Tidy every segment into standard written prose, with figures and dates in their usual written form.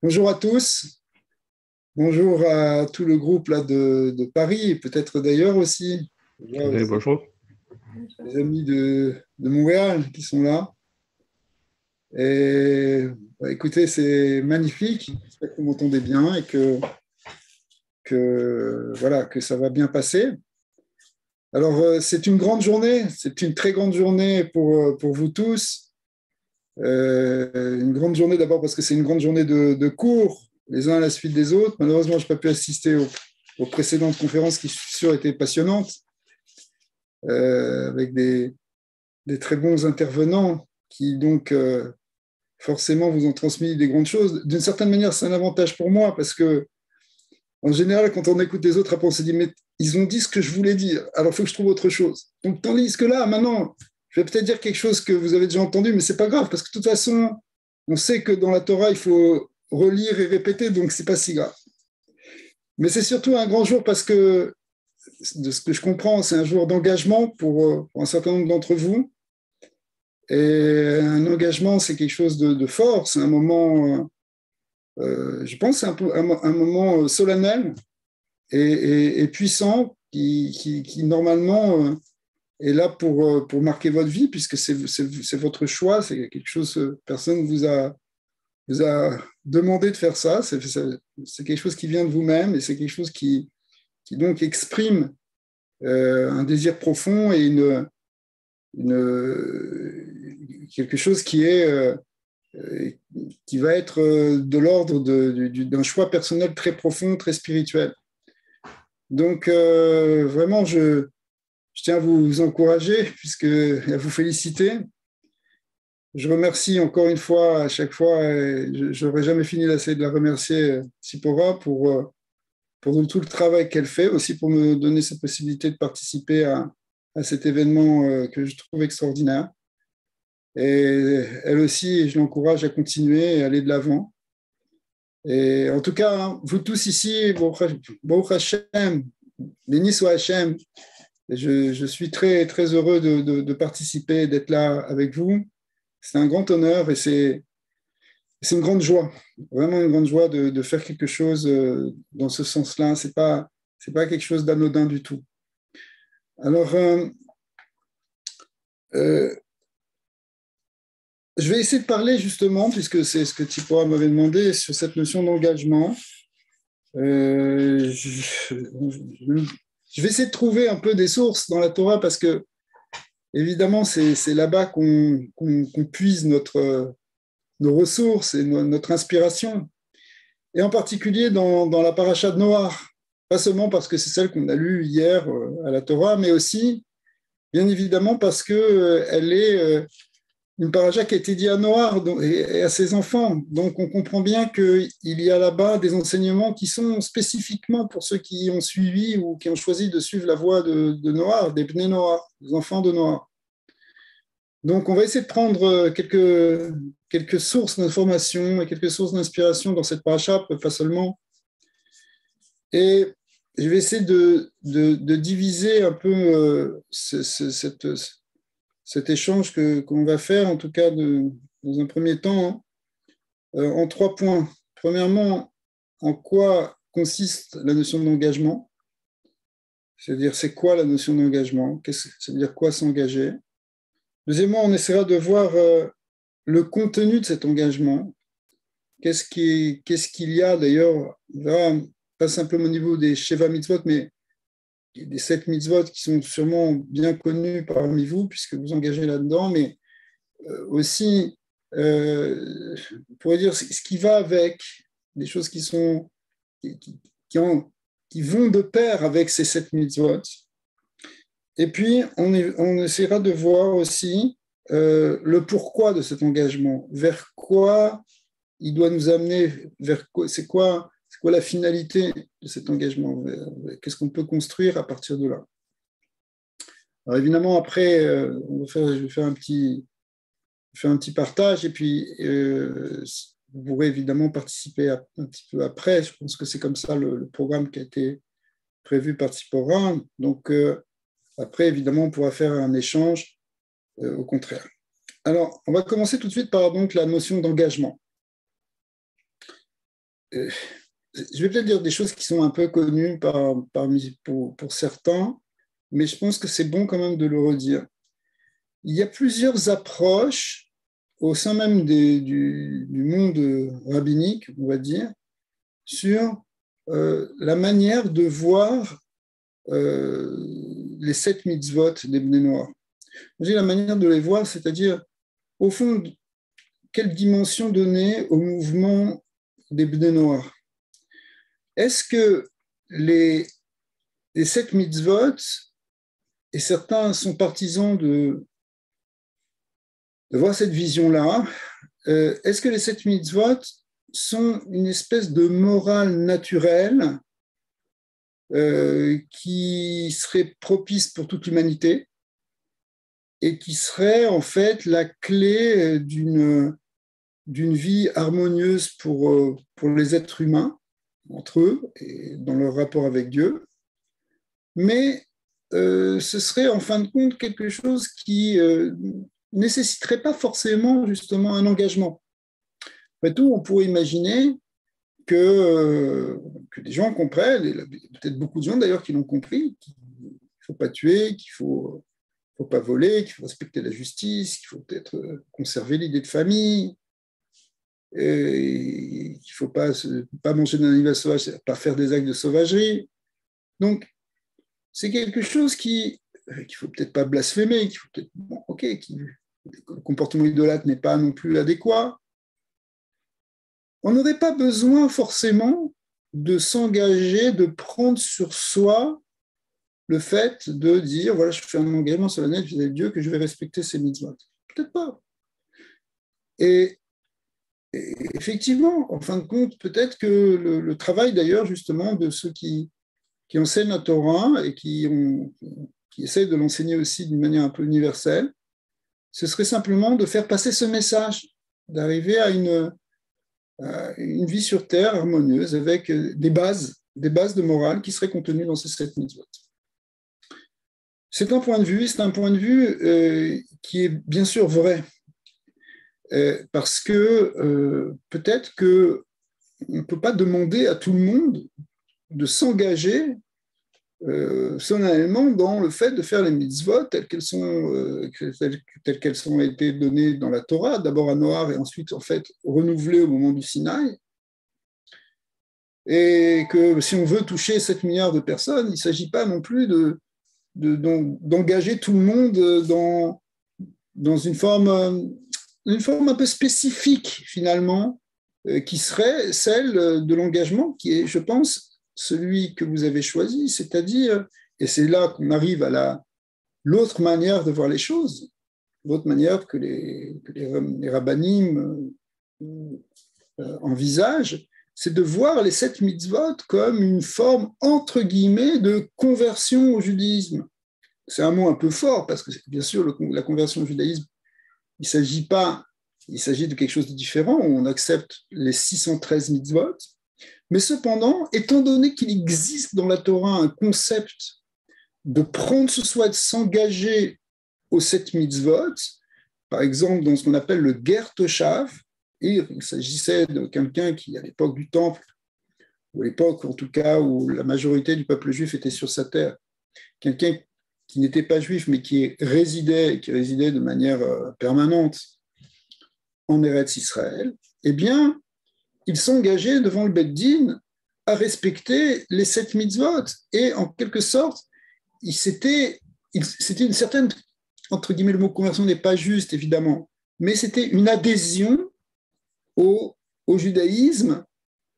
Bonjour à tous, bonjour à tout le groupe là, de Paris et peut-être d'ailleurs aussi. Je vois Oui, aussi bonjour. les amis de Montréal qui sont là. Et écoutez, c'est magnifique. J'espère que vous m'entendez bien et voilà, que ça va bien passer. Alors, c'est une grande journée, c'est une très grande journée pour vous tous. Une grande journée d'abord parce que c'est une grande journée de cours, les uns à la suite des autres. Malheureusement, je n'ai pas pu assister aux précédentes conférences qui, je suis sûr, étaient passionnantes, avec des très bons intervenants qui, donc, forcément, vous ont transmis des grandes choses. D'une certaine manière, c'est un avantage pour moi parce que, en général, quand on écoute les autres, après, on se dit, mais ils ont dit ce que je voulais dire, alors il faut que je trouve autre chose. Donc, tandis que là, maintenant, je vais peut-être dire quelque chose que vous avez déjà entendu, mais ce n'est pas grave parce que, de toute façon, on sait que dans la Torah, il faut relire et répéter, donc ce n'est pas si grave. Mais c'est surtout un grand jour parce que, de ce que je comprends, c'est un jour d'engagement pour un certain nombre d'entre vous. Et un engagement, c'est quelque chose de fort, c'est un moment, je pense, c'est un moment solennel et puissant qui normalement est là pour marquer votre vie, puisque c'est votre choix, c'est quelque chose, personne vous a demandé de faire ça, c'est quelque chose qui vient de vous-même et c'est quelque chose qui donc exprime un désir profond et quelque chose qui va être de l'ordre d'un choix personnel très profond, très spirituel. Donc, vraiment, je tiens à vous encourager, à vous féliciter. Je remercie encore une fois, à chaque fois, je n'aurais jamais fini d'essayer de la remercier, Tsipora, pour tout le travail qu'elle fait, aussi pour me donner cette possibilité de participer à cet événement que je trouve extraordinaire. Et elle aussi, je l'encourage à continuer et à aller de l'avant. Et en tout cas, hein, vous tous ici, Baruch Hashem, béni soit Hashem. Je suis très, très heureux de participer, d'être là avec vous. C'est un grand honneur et c'est une grande joie, vraiment une grande joie de faire quelque chose dans ce sens-là. C'est pas quelque chose d'anodin du tout. Alors, euh, je vais essayer de parler justement, puisque c'est ce que Tipora m'avait demandé, sur cette notion d'engagement. Je vais essayer de trouver un peu des sources dans la Torah parce que, évidemment, c'est là-bas qu'on puise nos ressources et notre inspiration. Et en particulier dans la paracha de Noach. Pas seulement parce que c'est celle qu'on a lue hier à la Torah, mais aussi, bien évidemment, parce qu'elle est une paracha qui a été dite à Noach et à ses enfants. Donc, on comprend bien qu'il y a là-bas des enseignements qui sont spécifiquement pour ceux qui ont suivi ou qui ont choisi de suivre la voie de Noach, des Bnei Noach, des enfants de Noach. Donc, on va essayer de prendre quelques sources d'information et quelques sources d'inspiration dans cette paracha, pas seulement. Et je vais essayer de diviser un peu cet échange qu'on va faire, en tout cas dans un premier temps, hein, en 3 points. Premièrement, en quoi consiste la notion d'engagement? C'est-à-dire, c'est quoi la notion d'engagement? Ça veut dire quoi s'engager? Deuxièmement, on essaiera de voir le contenu de cet engagement. Qu'est-ce qu'il y a d'ailleurs, pas simplement au niveau des Sheva Mitzvot, mais des 7 mitzvot qui sont sûrement bien connus parmi vous, puisque vous engagez là-dedans, mais aussi, on pourrait dire ce qui va avec, des choses qui, qui, ont, qui vont de pair avec ces 7 mitzvot. Et puis, on essaiera de voir aussi le pourquoi de cet engagement, vers quoi il doit nous amener, vers quoi, c'est quoi la finalité de cet engagement, qu'est-ce qu'on peut construire à partir de là. Alors évidemment, après, je vais faire un petit partage et puis vous pourrez évidemment participer un petit peu après. Je pense que c'est comme ça le programme qui a été prévu par Tsipora. Donc après, évidemment, on pourra faire un échange au contraire. Alors, on va commencer tout de suite par donc la notion d'engagement. euh, je vais peut-être dire des choses qui sont un peu connues pour certains, mais je pense que c'est bon quand même de le redire. Il y a plusieurs approches au sein même du monde rabbinique, on va dire, sur la manière de voir les 7 mitzvot des Bnei Noach. La manière de les voir, c'est-à-dire, au fond, quelle dimension donner au mouvement des Bnei Noach. Est-ce que les 7 mitzvot, et certains sont partisans de voir cette vision-là, est-ce que les 7 mitzvot sont une espèce de morale naturelle qui serait propice pour toute l'humanité et qui serait en fait la clé d'une vie harmonieuse pour les êtres humains, entre eux et dans leur rapport avec Dieu, mais ce serait en fin de compte quelque chose qui nécessiterait pas forcément justement un engagement. Après tout, on pourrait imaginer que des gens comprennent, et peut-être beaucoup de gens d'ailleurs qui l'ont compris, qu'il ne faut pas tuer, qu'il ne faut pas voler, qu'il faut respecter la justice, qu'il faut peut-être conserver l'idée de famille, et qu'il ne faut pas manger d'un animal sauvage, pas faire des actes de sauvagerie. Donc, c'est quelque chose qu'il ne faut peut-être pas blasphémer, qu'il faut peut-être, bon, ok, le comportement idolâtre n'est pas non plus adéquat. On n'aurait pas besoin forcément de s'engager, de prendre sur soi le fait de dire, voilà, je fais un engagement solennel vis-à-vis de Dieu que je vais respecter ses mitzvot. Peut-être pas. Et effectivement, en fin de compte, peut-être que le travail d'ailleurs justement de ceux qui enseignent la Torah et qui essayent de l'enseigner aussi d'une manière un peu universelle, ce serait simplement de faire passer ce message, d'arriver à une vie sur terre harmonieuse avec des bases de morale qui seraient contenues dans ces 7 mitzvot. C'est un point de vue qui est bien sûr vrai, parce que peut-être qu'on ne peut pas demander à tout le monde de s'engager solennellement dans le fait de faire les mitzvot telles qu'elles ont été données dans la Torah, d'abord à Noach et ensuite en fait renouvelées au moment du Sinaï. Et que si on veut toucher 7 milliards de personnes, il ne s'agit pas non plus d'engager tout le monde dans une forme un peu spécifique finalement, qui serait celle de l'engagement, qui est, je pense, celui que vous avez choisi, c'est-à-dire, et c'est là qu'on arrive à l'autre manière de voir les choses, l'autre manière que les rabbinim envisagent, c'est de voir les 7 mitzvot comme une forme, entre guillemets, de conversion au judaïsme. C'est un mot un peu fort, parce que bien sûr, la conversion au judaïsme, il s'agit de quelque chose de différent, où on accepte les 613 mitzvot, mais cependant, étant donné qu'il existe dans la Torah un concept de prendre ce soin, de s'engager aux 7 mitzvot, par exemple dans ce qu'on appelle le ger toshav, et il s'agissait de quelqu'un qui, à l'époque du Temple, ou à l'époque en tout cas où la majorité du peuple juif était sur sa terre, quelqu'un qui n'était pas juif mais qui résidait de manière permanente en Eretz Israël, eh bien, il s'engageait devant le Beth Din à respecter les 7 mitzvot. Et en quelque sorte, c'était une certaine, entre guillemets, le mot conversion n'est pas juste, évidemment, mais c'était une adhésion au judaïsme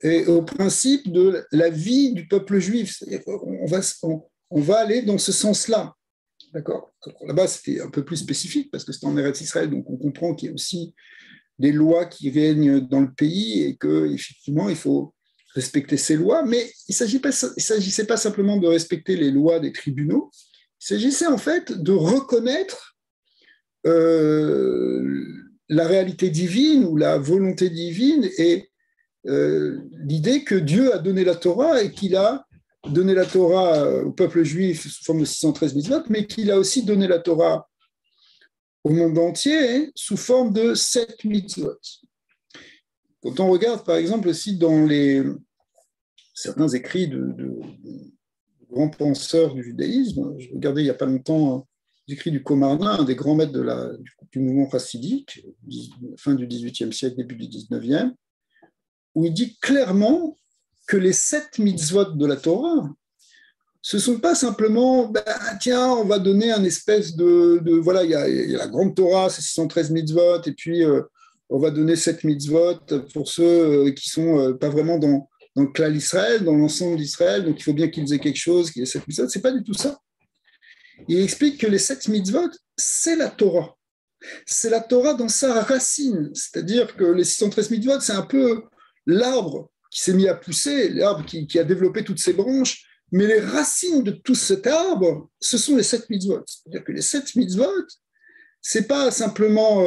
et au principe de la vie du peuple juif. On va aller dans ce sens-là. D'accord. Là-bas, c'était un peu plus spécifique parce que c'était en Eretz Israël, donc on comprend qu'il y a aussi des lois qui règnent dans le pays et qu'effectivement, il faut respecter ces lois. Mais il ne s'agissait pas simplement de respecter les lois des tribunaux, il s'agissait en fait de reconnaître la réalité divine ou la volonté divine et l'idée que Dieu a donné la Torah et qu'il a donné la Torah au peuple juif sous forme de 613 mitzvot, mais qu'il a aussi donné la Torah au monde entier sous forme de 7 mitzvot. quand on regarde, par exemple, aussi dans certains écrits de grands penseurs du judaïsme, je regardais il n'y a pas longtemps les écrits du Comarna, un des grands maîtres du mouvement chassidique, fin du XVIIIe siècle, début du XIXe, où il dit clairement que les 7 mitzvot de la Torah, ce ne sont pas simplement, tiens, on va donner un espèce voilà, il y a la grande Torah, c'est 613 mitzvot, et puis on va donner 7 mitzvot pour ceux qui ne sont pas vraiment dans le clan d'Israël, dans l'ensemble d'Israël, donc il faut bien qu'ils aient quelque chose, qu'il y ait 7 mitzvot. Ce n'est pas du tout ça. Il explique que les 7 mitzvot, c'est la Torah. C'est la Torah dans sa racine, c'est-à-dire que les 613 mitzvot, c'est un peu l'arbre qui s'est mis à pousser, l'arbre qui a développé toutes ses branches, mais les racines de tout cet arbre, ce sont les 7 mitzvot. C'est-à-dire que les 7 mitzvot, ce n'est pas simplement,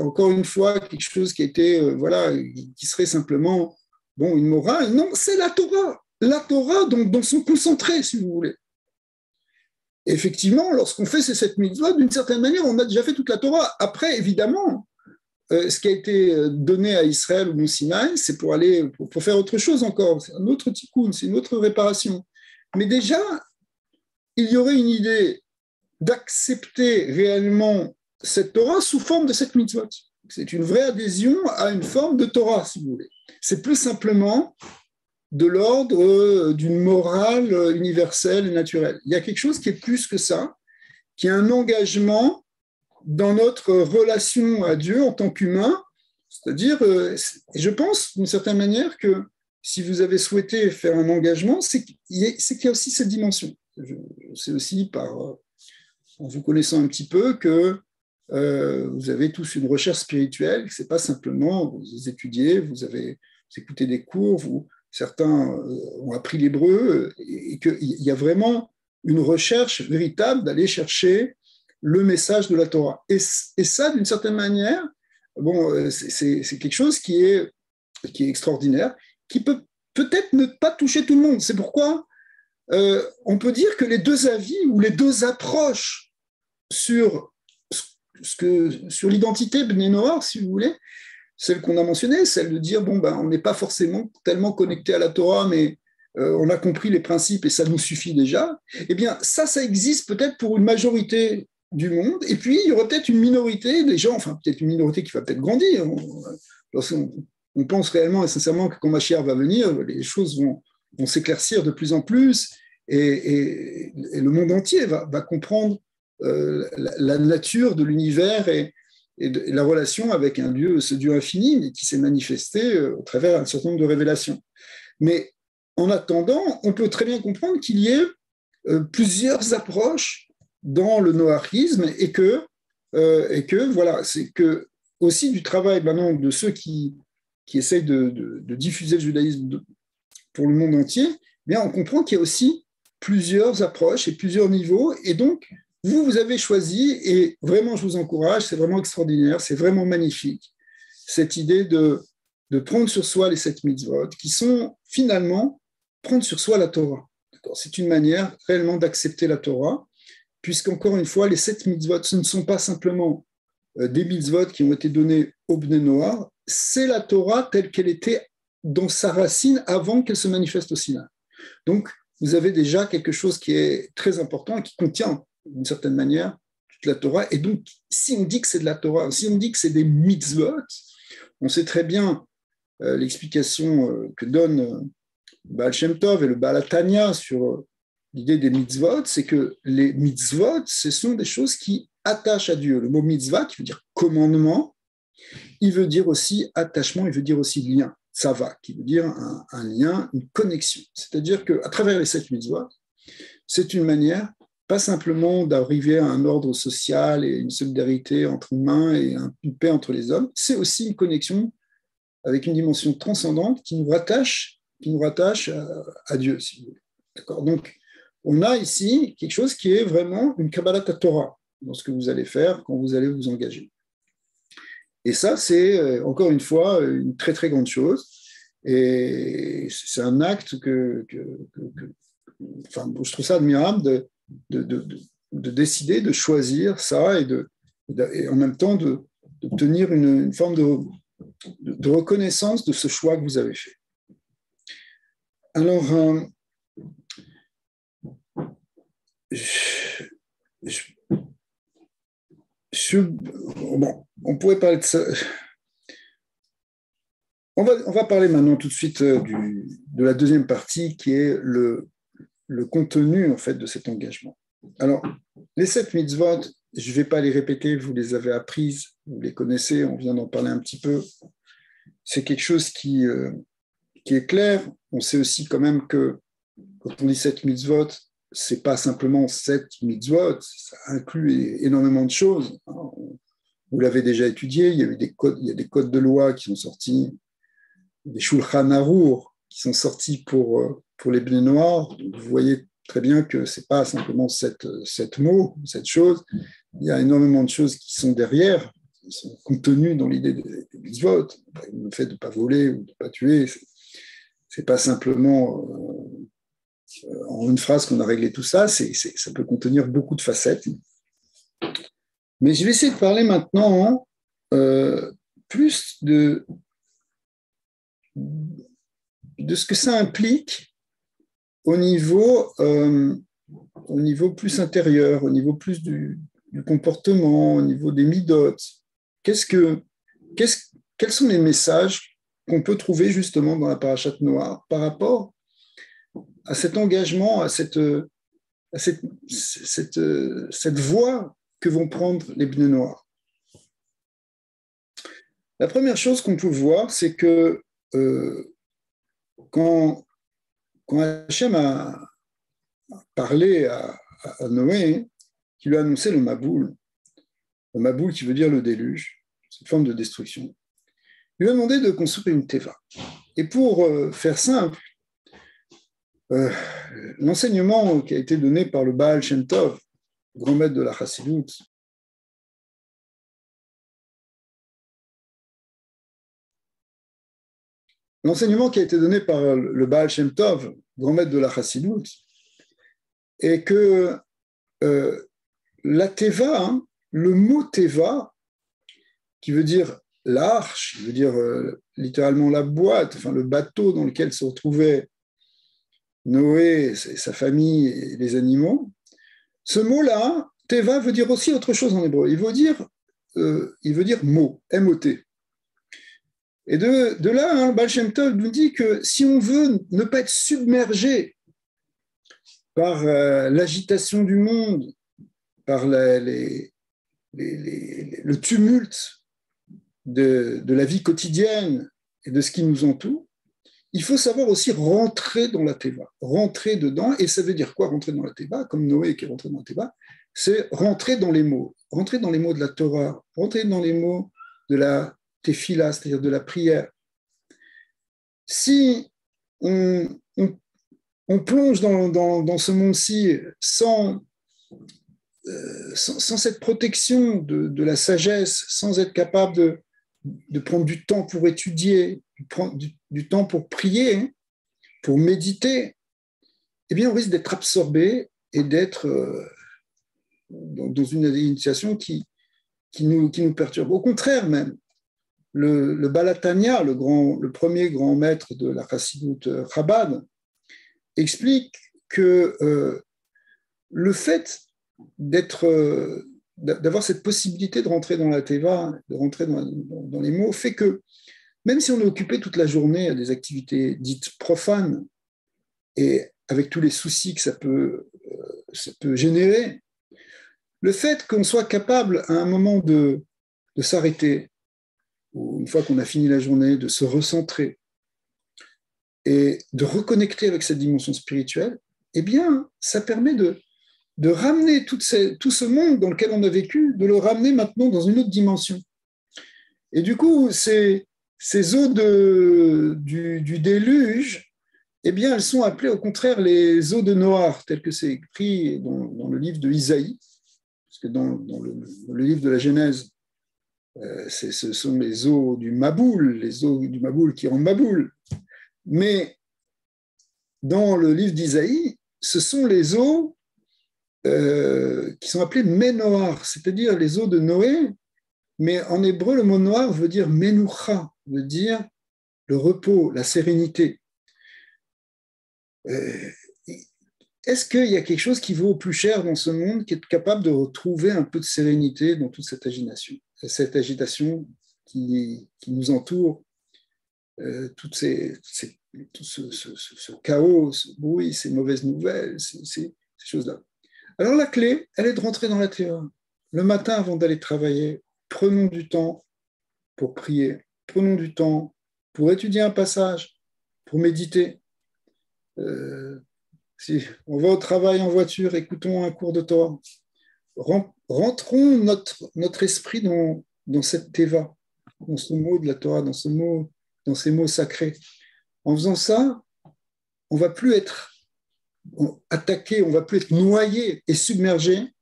encore une fois, quelque chose qui a été, voilà, qui serait simplement une morale. Non, c'est la Torah. La Torah dans son concentré, si vous voulez. Effectivement, lorsqu'on fait ces 7 mitzvot, d'une certaine manière, on a déjà fait toute la Torah. Après, évidemment, ce qui a été donné à Israël au Mont Sinaï, c'est pour faire autre chose encore. C'est un autre tikkun, c'est une autre réparation. Mais déjà, il y aurait une idée d'accepter réellement cette Torah sous forme de 7 mitzvot. C'est une vraie adhésion à une forme de Torah, si vous voulez. C'est plus simplement de l'ordre d'une morale universelle et naturelle. Il y a quelque chose qui est plus que ça, qui est un engagement dans notre relation à Dieu en tant qu'humain. C'est-à-dire, je pense d'une certaine manière que si vous avez souhaité faire un engagement, c'est qu'il y a aussi cette dimension. Je sais aussi, en vous connaissant un petit peu, que vous avez tous une recherche spirituelle, ce n'est pas simplement vous étudiez, vous écoutez des cours, certains ont appris l'hébreu, et qu'il y a vraiment une recherche véritable d'aller chercher le message de la Torah. Et ça, d'une certaine manière, c'est quelque chose qui est extraordinaire, qui peut peut-être ne pas toucher tout le monde. C'est pourquoi on peut dire que les deux avis ou les deux approches sur l'identité Bnei Noach, si vous voulez, celle qu'on a mentionnée, celle de dire, on n'est pas forcément tellement connecté à la Torah, mais on a compris les principes et ça nous suffit déjà, eh bien, ça existe peut-être pour une majorité du monde, et puis il y aura peut-être une minorité des gens, enfin peut-être une minorité qui va peut-être grandir. On pense réellement et sincèrement que quand Mashiach va venir, les choses vont s'éclaircir de plus en plus, et le monde entier va comprendre la nature de l'univers et la relation avec ce Dieu infini, mais qui s'est manifesté au travers d'un certain nombre de révélations. Mais en attendant, on peut très bien comprendre qu'il y ait plusieurs approches dans le noachisme et que voilà, c'est que aussi du travail maintenant de ceux qui essayent de diffuser le judaïsme pour le monde entier, bien on comprend qu'il y a aussi plusieurs approches et plusieurs niveaux, et donc vous avez choisi, et vraiment je vous encourage, c'est vraiment extraordinaire, c'est vraiment magnifique, cette idée de prendre sur soi les 7 mitzvot, qui sont finalement prendre sur soi la Torah. C'est une manière réellement d'accepter la Torah, puisqu'encore une fois, les 7 mitzvot, ce ne sont pas simplement des mitzvot qui ont été donnés au Bnei Noach, c'est la Torah telle qu'elle était dans sa racine avant qu'elle se manifeste au Sinaï. Donc, vous avez déjà quelque chose qui est très important et qui contient, d'une certaine manière, toute la Torah. Et donc, si on dit que c'est de la Torah, si on dit que c'est des mitzvot, on sait très bien l'explication que donne Baal Shem Tov et le Baal HaTanya sur l'idée des mitzvot, c'est que les mitzvot, ce sont des choses qui attachent à Dieu. Le mot mitzvah, qui veut dire commandement, il veut dire aussi attachement, il veut dire aussi lien. Tsava, qui veut dire un lien, une connexion. C'est-à-dire qu'à travers les 7 mitzvot, c'est une manière, pas simplement d'arriver à un ordre social et une solidarité entre humains et une paix entre les hommes, c'est aussi une connexion avec une dimension transcendante qui nous rattache à Dieu, si vous voulez. D'accord ? Donc, on a ici quelque chose qui est vraiment une Kabbalat Torah dans ce que vous allez faire quand vous allez vous engager. Et ça, c'est encore une fois une très très grande chose. Et c'est un acte enfin, je trouve ça admirable de décider, de choisir ça et en même temps d'obtenir une forme de reconnaissance de ce choix que vous avez fait. Alors, bon, on pourrait parler de ça. On va parler maintenant tout de suite de la deuxième partie qui est le contenu en fait de cet engagement. Alors, les 7 mitzvot, je ne vais pas les répéter, vous les avez apprises, vous les connaissez, on vient d'en parler un petit peu. C'est quelque chose qui est clair. On sait aussi quand même que quand on dit 7 mitzvot, ce n'est pas simplement 7 mitzvot, ça inclut énormément de choses. Vous l'avez déjà étudié, il y a des codes de loi qui sont sortis, des Shulchan Aruch qui sont sortis pour les Bnei Noach. Vous voyez très bien que ce n'est pas simplement 7 mots, 7 choses. Il y a énormément de choses qui sont derrière, qui sont contenues dans l'idée des mitzvot. Le fait de ne pas voler ou de ne pas tuer, ce n'est pas simplement en une phrase qu'on a réglé tout ça, ça peut contenir beaucoup de facettes. Mais je vais essayer de parler maintenant plus de ce que ça implique au niveau plus intérieur, au niveau plus du comportement, au niveau des midot. Quels sont les messages qu'on peut trouver justement dans la Parashat Noach par rapport à cet engagement, à cette voie que vont prendre les Bnei Noach. La première chose qu'on peut voir, c'est que quand Hachem a parlé à Noé, qui lui a annoncé le Maboul qui veut dire le déluge, cette forme de destruction, il lui a demandé de construire une teva. Et pour faire simple, l'enseignement qui a été donné par le Baal Shem Tov, grand maître de la Chassidut, l'enseignement qui a été donné par le Baal Shem Tov, grand maître de la Chassidut, est que la teva, hein, le mot teva, qui veut dire l'arche, qui veut dire littéralement la boîte, enfin le bateau dans lequel se retrouvaient Noé, sa famille et les animaux, ce mot-là, teva, veut dire aussi autre chose en hébreu. Il veut dire mot, M-O-T. Et de là, hein, Baal Shem Tov nous dit que si on veut ne pas être submergé par l'agitation du monde, par le tumulte de la vie quotidienne et de ce qui nous entoure, il faut savoir aussi rentrer dans la teva, rentrer dedans. Et ça veut dire quoi, rentrer dans la teva? Comme Noé qui est rentré dans la teva, c'est rentrer dans les mots de la Torah, rentrer dans les mots de la tefila, c'est-à-dire de la prière. Si on plonge dans ce monde-ci sans cette protection de la sagesse, sans être capable de prendre du temps pour étudier, prendre du temps pour prier, pour méditer, eh bien, on risque d'être absorbé et d'être dans une initiation qui nous perturbe. Au contraire même, le Baal HaTanya, le premier grand maître de la Chassidut Chabad, explique que le fait d'avoir cette possibilité de rentrer dans la teva, de rentrer dans les mots, fait que même si on est occupé toute la journée à des activités dites profanes et avec tous les soucis que ça peut générer, le fait qu'on soit capable à un moment de s'arrêter, ou une fois qu'on a fini la journée, de se recentrer et de reconnecter avec cette dimension spirituelle, eh bien, ça permet de ramener tout ce monde dans lequel on a vécu, de le ramener maintenant dans une autre dimension. Et du coup, ces eaux du déluge, eh bien, elles sont appelées au contraire les eaux de Noach, tel que c'est écrit dans le livre de Isaïe, parce que dans le livre de la Genèse, ce sont les eaux du Maboul, les eaux du Maboul qui rendent Maboul. Mais dans le livre d'Isaïe, ce sont les eaux qui sont appelées Ménoar, c'est-à-dire les eaux de Noé, mais en hébreu, le mot noir veut dire Menoucha, veut dire le repos, la sérénité. Est-ce qu'il y a quelque chose qui vaut plus cher dans ce monde qui est capable de retrouver un peu de sérénité dans toute cette agitation qui nous entoure, tout ce chaos, ce bruit, ces mauvaises nouvelles, ces choses-là. Alors la clé, elle est de rentrer dans la théorie. Le matin, avant d'aller travailler, prenons du temps pour prier, prenons du temps pour étudier un passage, pour méditer. Si on va au travail en voiture, écoutons un cours de Torah. Rentrons notre esprit dans cette teva, dans ce mot de la Torah, dans ces mots sacrés. En faisant ça, on ne va plus être attaqué, on ne va plus être noyé et submergé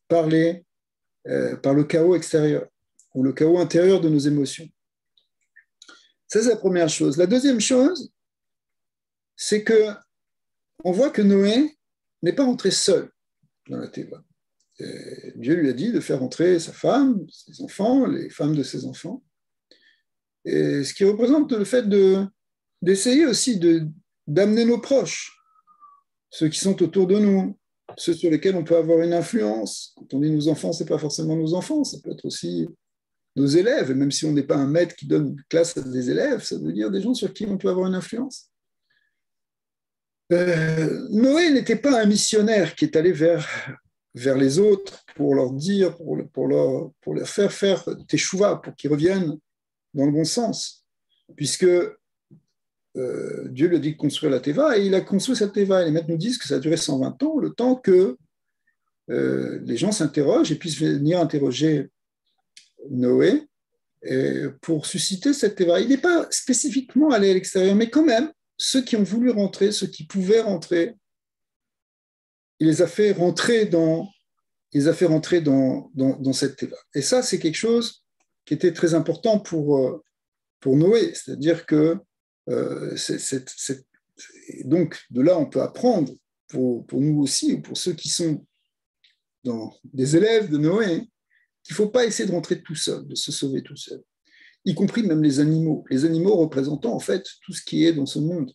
par le chaos extérieur ou le chaos intérieur de nos émotions. Ça, c'est la première chose. La deuxième chose, c'est qu'on voit que Noé n'est pas rentré seul dans la teva. Dieu lui a dit de faire entrer sa femme, ses enfants, les femmes de ses enfants. Et ce qui représente le fait d'essayer aussi d'amener nos proches, ceux qui sont autour de nous, ceux sur lesquels on peut avoir une influence. Quand on dit nos enfants, ce n'est pas forcément nos enfants, ça peut être aussi nos élèves. Et même si on n'est pas un maître qui donne une classe à des élèves, ça veut dire des gens sur qui on peut avoir une influence. Noé n'était pas un missionnaire qui est allé vers les autres pour leur dire, pour leur faire teshuva, pour qu'ils reviennent dans le bon sens, puisque Dieu lui a dit de construire la teva, et il a construit cette teva. Et les maîtres nous disent que ça a duré 120 ans, le temps que les gens s'interrogent et puissent venir interroger Noé pour susciter cette teva. Il n'est pas spécifiquement allé à l'extérieur, mais quand même, ceux qui ont voulu rentrer, ceux qui pouvaient rentrer, il les a fait rentrer dans cette teva. Et ça, c'est quelque chose qui était très important pour Noé, c'est-à-dire que donc de là, on peut apprendre pour nous aussi, ou pour ceux qui sont des élèves de Noé, qu'il ne faut pas essayer de rentrer tout seul, de se sauver tout seul, y compris même les animaux représentant en fait tout ce qui est dans ce monde.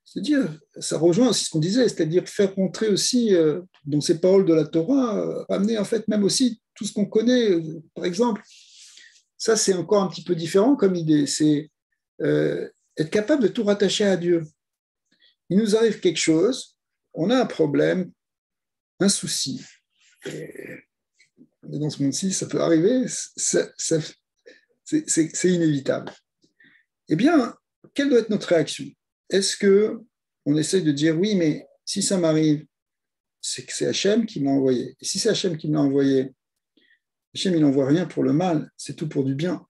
C'est-à-dire, ça rejoint aussi ce qu'on disait, c'est-à-dire faire rentrer aussi dans ces paroles de la Torah, amener en fait même aussi tout ce qu'on connaît. Par exemple, ça c'est encore un petit peu différent comme idée, c'est être capable de tout rattacher à Dieu. Il nous arrive quelque chose, on a un problème, un souci. Et dans ce monde-ci, ça peut arriver, c'est inévitable. Eh bien, quelle doit être notre réaction? Est-ce qu'on essaye de dire, oui, mais si ça m'arrive, c'est que c'est Hachem qui m'a envoyé. Et si c'est Hachem qui m'a envoyé, Hachem, il n'envoie rien pour le mal, c'est tout pour du bien.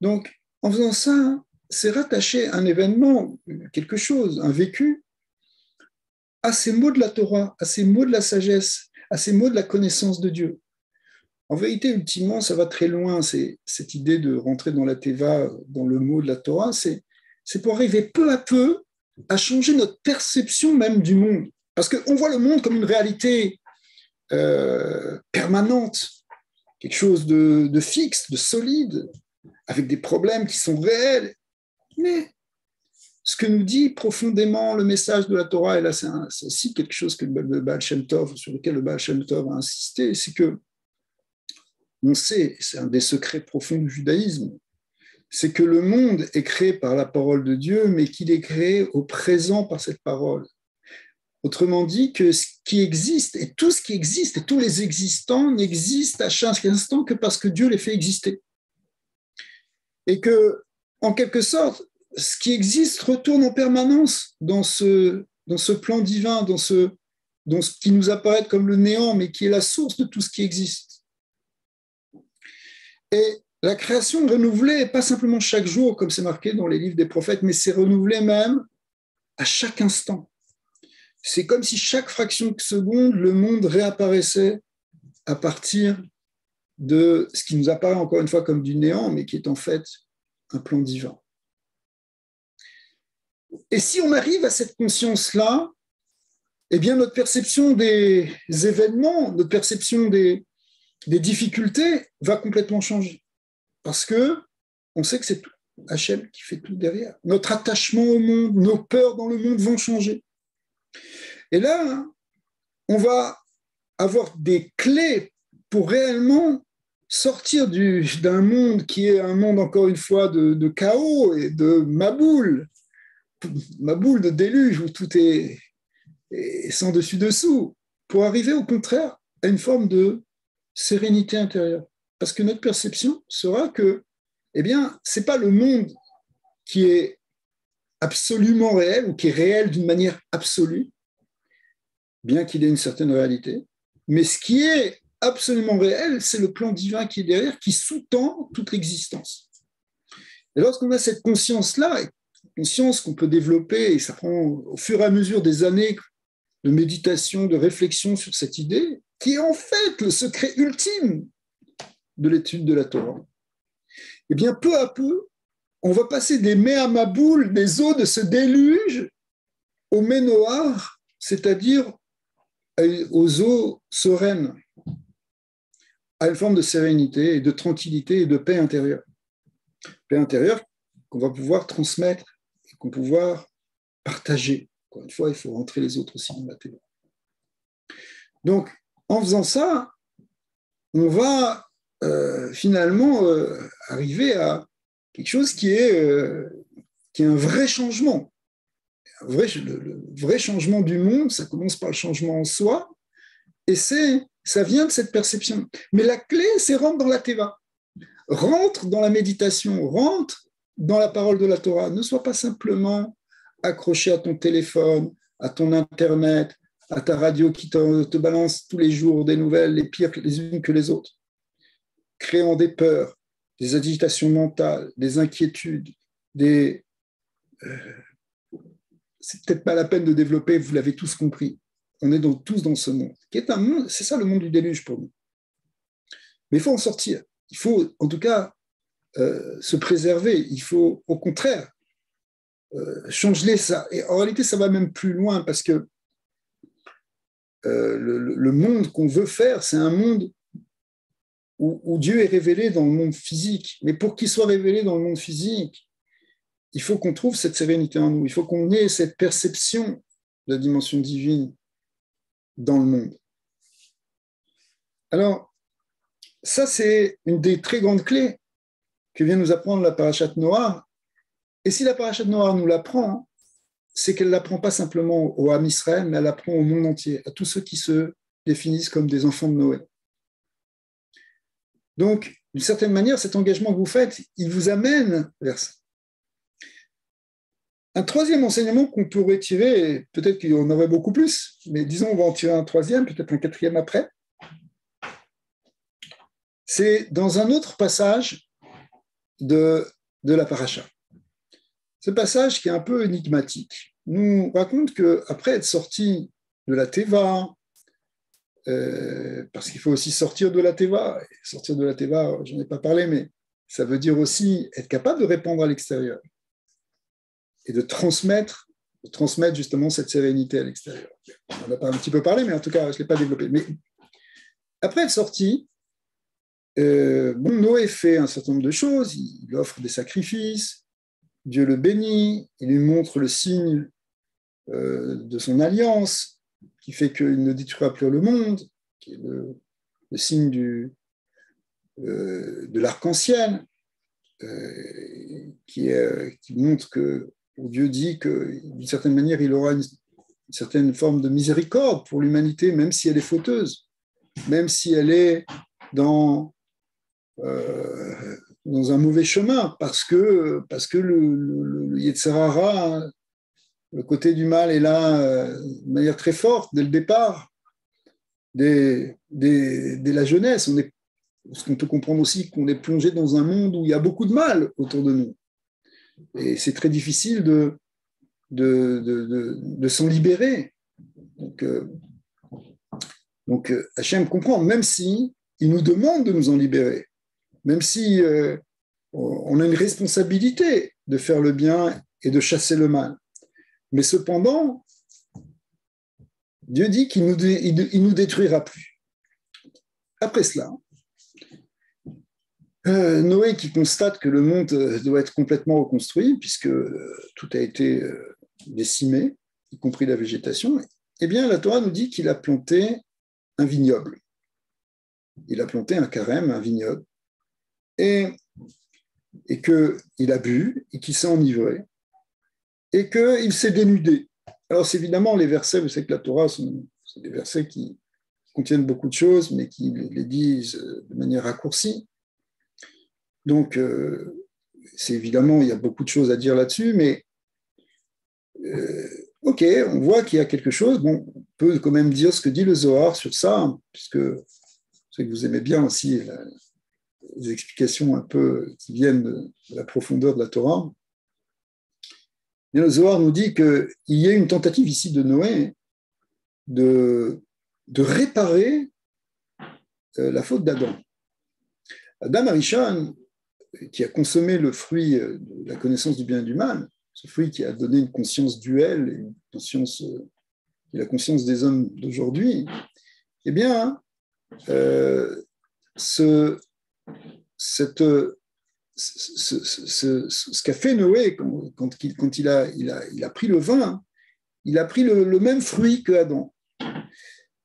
Donc, en faisant ça, c'est rattacher un événement, quelque chose, un vécu, à ces mots de la Torah, à ces mots de la sagesse, à ces mots de la connaissance de Dieu. En vérité, ultimement, ça va très loin, cette idée de rentrer dans la teva, dans le mot de la Torah, c'est pour arriver peu à peu à changer notre perception même du monde. Parce qu'on voit le monde comme une réalité permanente, quelque chose de fixe, de solide, avec des problèmes qui sont réels. Mais ce que nous dit profondément le message de la Torah, et là c'est aussi quelque chose que le Baal Shem Tov, sur lequel le Baal Shem Tov a insisté, c'est que on sait, c'est un des secrets profonds du judaïsme, c'est que le monde est créé par la parole de Dieu, mais qu'il est créé au présent par cette parole. Autrement dit, que ce qui existe, et tout ce qui existe, et tous les existants n'existent à chaque instant que parce que Dieu les fait exister. Et que, en quelque sorte, ce qui existe retourne en permanence dans ce plan divin, dans ce qui nous apparaît comme le néant, mais qui est la source de tout ce qui existe. Et la création renouvelée, pas simplement chaque jour, comme c'est marqué dans les livres des prophètes, mais c'est renouvelé même à chaque instant. C'est comme si chaque fraction de seconde, le monde réapparaissait à partir de ce qui nous apparaît encore une fois comme du néant, mais qui est en fait un plan divin. Et si on arrive à cette conscience-là, eh bien notre perception des événements, notre perception des difficultés va complètement changer. Parce qu'on sait que c'est tout. Hachem qui fait tout derrière. Notre attachement au monde, nos peurs dans le monde vont changer. Et là, on va avoir des clés pour réellement sortir d'un monde qui est un monde, encore une fois, de chaos et de maboule de déluge où tout est sans dessus-dessous, pour arriver au contraire à une forme de sérénité intérieure. Parce que notre perception sera que, eh bien, ce n'est pas le monde qui est absolument réel ou qui est réel d'une manière absolue, bien qu'il ait une certaine réalité, mais ce qui est absolument réel, c'est le plan divin qui est derrière, qui sous-tend toute l'existence. Et lorsqu'on a cette conscience-là, conscience qu'on peut développer, et ça prend au fur et à mesure des années de méditation, de réflexion sur cette idée, qui est en fait le secret ultime de l'étude de la Torah. Eh bien, peu à peu, on va passer des mets à Maboul, des eaux de ce déluge, aux mets noirs, c'est-à-dire aux eaux sereines, à une forme de sérénité, et de tranquillité et de paix intérieure. Paix intérieure qu'on va pouvoir transmettre et qu'on va pouvoir partager. Encore une fois, il faut rentrer les autres aussi dans la télé. Donc, en faisant ça, on va finalement arriver à quelque chose qui est un vrai changement. Le vrai changement du monde, ça commence par le changement en soi, et ça vient de cette perception. Mais la clé, c'est rentre dans la teva, rentre dans la méditation, rentre dans la parole de la Torah. Ne sois pas simplement accroché à ton téléphone, à ton Internet, à ta radio qui te balance tous les jours des nouvelles, les pires les unes que les autres, créant des peurs, des agitations mentales, des inquiétudes, c'est peut-être pas la peine de développer, vous l'avez tous compris. On est tous dans ce monde, qui est un monde, c'est ça le monde du déluge pour nous. Mais il faut en sortir. Il faut, en tout cas, se préserver. Il faut, au contraire, changer ça. Et en réalité, ça va même plus loin parce que le monde qu'on veut faire, c'est un monde où Dieu est révélé dans le monde physique. Mais pour qu'il soit révélé dans le monde physique, il faut qu'on trouve cette sérénité en nous. Il faut qu'on ait cette perception de la dimension divine dans le monde. Alors, ça, c'est une des très grandes clés que vient nous apprendre la Parashat Noah. Et si la Parashat Noah nous l'apprend, c'est qu'elle ne l'apprend pas simplement au Ham Israël, mais elle l'apprend au monde entier, à tous ceux qui se définissent comme des enfants de Noé. Donc, d'une certaine manière, cet engagement que vous faites, il vous amène vers ça. Un troisième enseignement qu'on pourrait tirer, peut-être qu'il y en aurait beaucoup plus, mais disons, on va en tirer un troisième, peut-être un quatrième après, c'est dans un autre passage de la paracha. Ce passage qui est un peu énigmatique nous raconte qu'après être sorti de la Teva, parce qu'il faut aussi sortir de la Teva, sortir de la Teva, je n'en ai pas parlé, mais ça veut dire aussi être capable de répandre à l'extérieur et de transmettre justement cette sérénité à l'extérieur. On en a pas un petit peu parlé, mais en tout cas, je ne l'ai pas développé. Mais après être sorti, Noé fait un certain nombre de choses, il offre des sacrifices, Dieu le bénit, il lui montre le signe de son alliance, qui fait qu'il ne détruira plus le monde, qui est le signe de l'arc-en-ciel, qui montre que Dieu dit que d'une certaine manière, il aura une certaine forme de miséricorde pour l'humanité, même si elle est fauteuse, même si elle est dans un mauvais chemin, parce que le Yetzer Hara, le côté du mal est là de manière très forte dès le départ, dès la jeunesse. Parce qu'on peut comprendre aussi qu'on est plongé dans un monde où il y a beaucoup de mal autour de nous. Et c'est très difficile de s'en libérer. Donc Hachem comprend, même si il nous demande de nous en libérer, même si on a une responsabilité de faire le bien et de chasser le mal. Mais cependant, Dieu dit qu'il nous détruira plus. Après cela, Noé qui constate que le monde doit être complètement reconstruit, puisque tout a été décimé, y compris la végétation, eh bien, la Torah nous dit qu'il a planté un vignoble. Il a planté un carême, un vignoble, et qu'il a bu, et qu'il s'est enivré, et qu'il s'est dénudé. Alors, c'est évidemment, les versets, vous savez que la Torah, c'est des versets qui contiennent beaucoup de choses, mais qui les disent de manière raccourcie. Donc, c'est évidemment, il y a beaucoup de choses à dire là-dessus, mais ok, on voit qu'il y a quelque chose. Bon, on peut quand même dire ce que dit le Zohar sur ça, puisque je sais que vous aimez bien aussi les explications un peu qui viennent de la profondeur de la Torah. Et le Zohar nous dit qu'il y a une tentative ici de Noé de réparer la faute d'Adam. Adam Arishon, qui a consommé le fruit de la connaissance du bien et du mal, ce fruit qui a donné une conscience duelle, une conscience, la conscience des hommes d'aujourd'hui, eh bien, ce qu'a fait Noé quand il a pris le vin, il a pris le même fruit que Adam.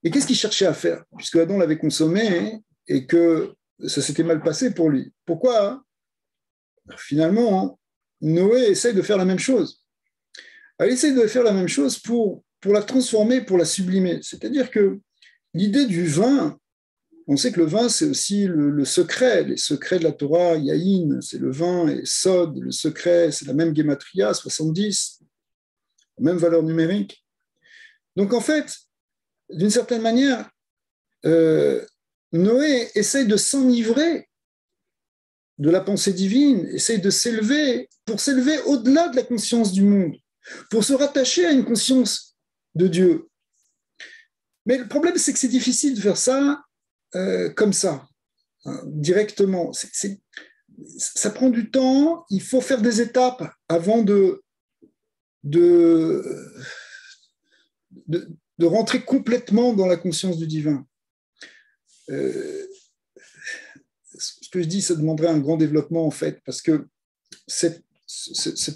Et qu'est-ce qu'il cherchait à faire, puisque Adam l'avait consommé et que ça s'était mal passé pour lui? Pourquoi? Finalement, Noé essaye de faire la même chose. Elle essaye de faire la même chose pour la transformer, pour la sublimer. C'est-à-dire que l'idée du vin, on sait que le vin, c'est aussi le secret, les secrets de la Torah, Yahin, c'est le vin, et Sod, le secret, c'est la même Gematria, 70, la même valeur numérique. Donc en fait, d'une certaine manière, Noé essaye de s'enivrer de la pensée divine, essaye de s'élever, pour s'élever au-delà de la conscience du monde, pour se rattacher à une conscience de Dieu. Mais le problème, c'est que c'est difficile de faire ça comme ça, directement. Ça prend du temps, il faut faire des étapes avant de rentrer complètement dans la conscience du divin. Ce que je dis, ça demanderait un grand développement, en fait, parce que cet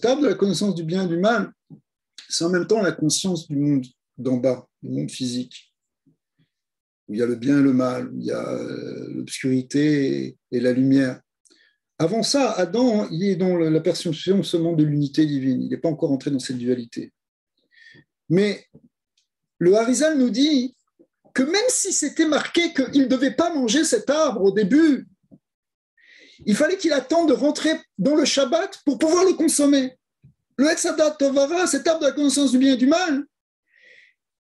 arbre de la connaissance du bien et du mal, c'est en même temps la conscience du monde d'en bas, du monde physique, où il y a le bien et le mal, où il y a l'obscurité et la lumière. Avant ça, Adam, il est dans la perception seulement de l'unité divine, il n'est pas encore entré dans cette dualité. Mais le Harizal nous dit que même si c'était marqué qu'il ne devait pas manger cet arbre au début, il fallait qu'il attende de rentrer dans le Shabbat pour pouvoir le consommer. Le Etzadat Tovara, cet arbre de la connaissance du bien et du mal,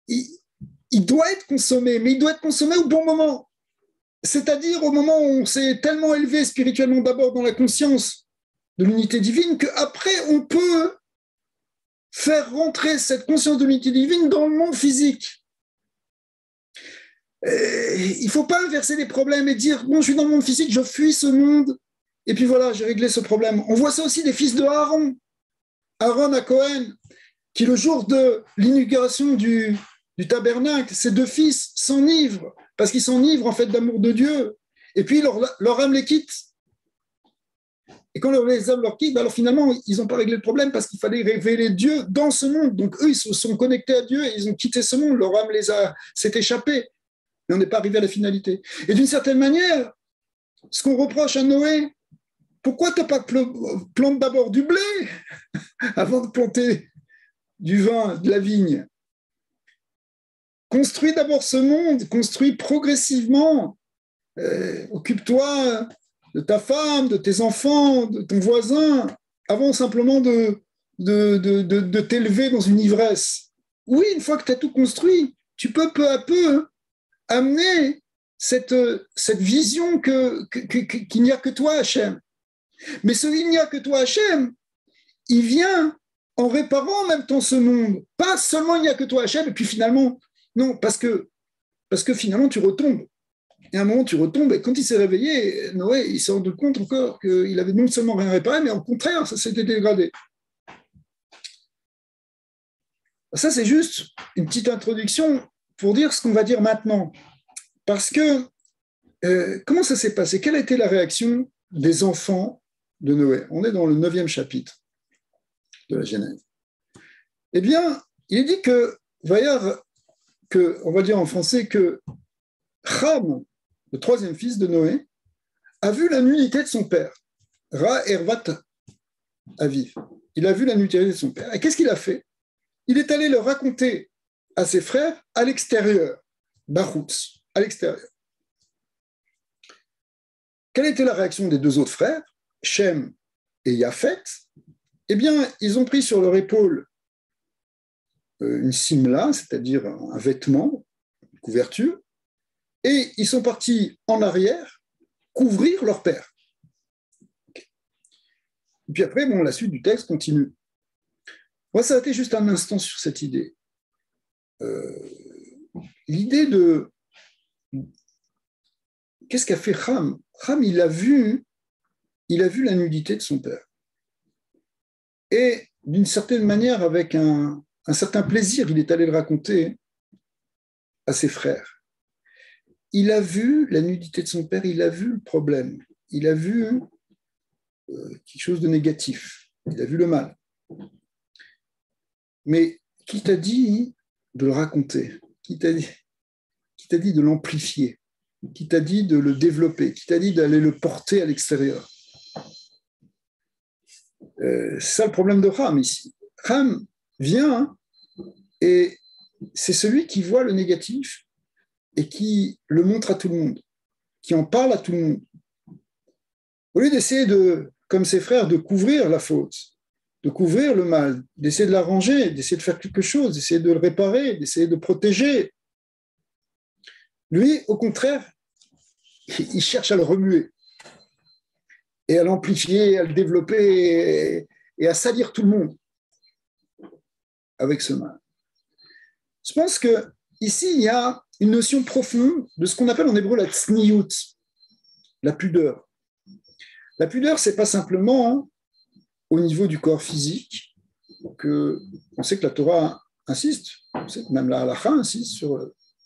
il doit être consommé, mais il doit être consommé au bon moment. C'est-à-dire au moment où on s'est tellement élevé spirituellement d'abord dans la conscience de l'unité divine qu'après on peut faire rentrer cette conscience de l'unité divine dans le monde physique. Il ne faut pas inverser les problèmes et dire « bon, je suis dans le monde physique, je fuis ce monde, et puis voilà, j'ai réglé ce problème ». On voit ça aussi des fils de Aaron. Aaron à Cohen, qui le jour de l'inauguration du tabernacle, ses deux fils s'enivrent, parce qu'ils s'enivrent en fait d'amour de Dieu, et puis leur âme les quitte. Et quand les âmes leur quittent, alors finalement, ils n'ont pas réglé le problème parce qu'il fallait révéler Dieu dans ce monde. Donc eux, ils se sont connectés à Dieu et ils ont quitté ce monde, leur âme s'est échappée. Mais on n'est pas arrivé à la finalité. Et d'une certaine manière, ce qu'on reproche à Noé, pourquoi tu n'as pas planté d'abord du blé avant de planter du vin, de la vigne? Construis d'abord ce monde, construis progressivement. Occupe-toi de ta femme, de tes enfants, de ton voisin, avant simplement de t'élever dans une ivresse. Oui, une fois que tu as tout construit, tu peux peu à peu amener cette vision qu'il n'y a que toi, Hachem. Mais ce il n'y a que toi, Hachem, il vient en réparant en même temps ce monde. Pas seulement il n'y a que toi, Hachem, et puis finalement, non, parce que finalement tu retombes. Et à un moment, tu retombes, et quand il s'est réveillé, Noé, il s'est rendu compte encore qu'il avait non seulement rien réparé, mais au contraire, ça s'était dégradé. Ça, c'est juste une petite introduction pour dire ce qu'on va dire maintenant. Parce que, comment ça s'est passé? Quelle a été la réaction des enfants de Noé. On est dans le 9e chapitre de la Genèse. Eh bien, il est dit que, on va dire en français que Ham, le 3e fils de Noé, a vu la nudité de son père. Ra Ervat Aviv. Il a vu la nudité de son père. Et qu'est-ce qu'il a fait? Il est allé le raconter à ses frères à l'extérieur, Baroutz, à l'extérieur. Quelle était la réaction des 2 autres frères, Shem et Yafet? Eh bien, ils ont pris sur leur épaule une simla, c'est-à-dire un vêtement, une couverture, et ils sont partis en arrière couvrir leur père. Et puis après, la suite du texte continue. Moi, ça a été juste un instant sur cette idée. L'idée de... Qu'est-ce qu'a fait Ham? Ham, il a vu la nudité de son père. Et d'une certaine manière, avec un certain plaisir, il est allé le raconter à ses frères. Il a vu la nudité de son père, il a vu le problème, il a vu quelque chose de négatif, il a vu le mal. Mais qui t'a dit de le raconter? Qui t'a dit de l'amplifier? Qui t'a dit de le développer? Qui t'a dit d'aller le porter à l'extérieur? C'est ça le problème de Ham ici. Ham vient et c'est celui qui voit le négatif et qui le montre à tout le monde, qui en parle à tout le monde. Au lieu d'essayer comme ses frères, de couvrir la faute, de couvrir le mal, d'essayer de l'arranger, d'essayer de faire quelque chose, d'essayer de le réparer, d'essayer de protéger, lui, au contraire, il cherche à le remuer et à l'amplifier, à le développer et à salir tout le monde avec ce mal. Je pense qu'ici, il y a une notion profonde de ce qu'on appelle en hébreu la tsniout, la pudeur. La pudeur, ce n'est pas simplement au niveau du corps physique, on sait que la Torah insiste, on sait que même la halakha insiste sur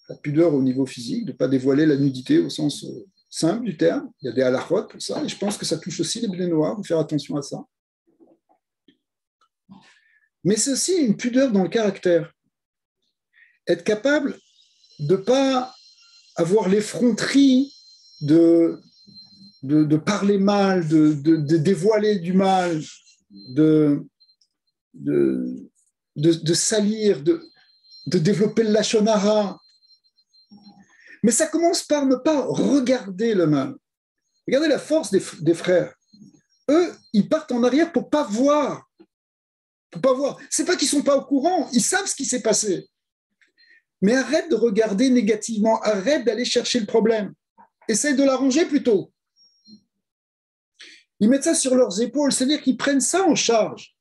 la pudeur au niveau physique, de ne pas dévoiler la nudité au sens simple du terme. Il y a des halakhot pour ça, et je pense que ça touche aussi les blés noirs, il faut faire attention à ça. Mais c'est aussi une pudeur dans le caractère. Être capable de ne pas avoir l'effronterie de parler mal, de dévoiler du mal, de salir, de développer le lashon hara. Mais ça commence par ne pas regarder le mal. Regardez la force des frères. Eux, ils partent en arrière pour ne pas voir. Pour pas voir. Ce n'est pas qu'ils ne sont pas au courant, ils savent ce qui s'est passé. Mais arrête de regarder négativement, arrête d'aller chercher le problème. Essaye de l'arranger plutôt. Ils mettent ça sur leurs épaules, c'est-à-dire qu'ils prennent ça en charge.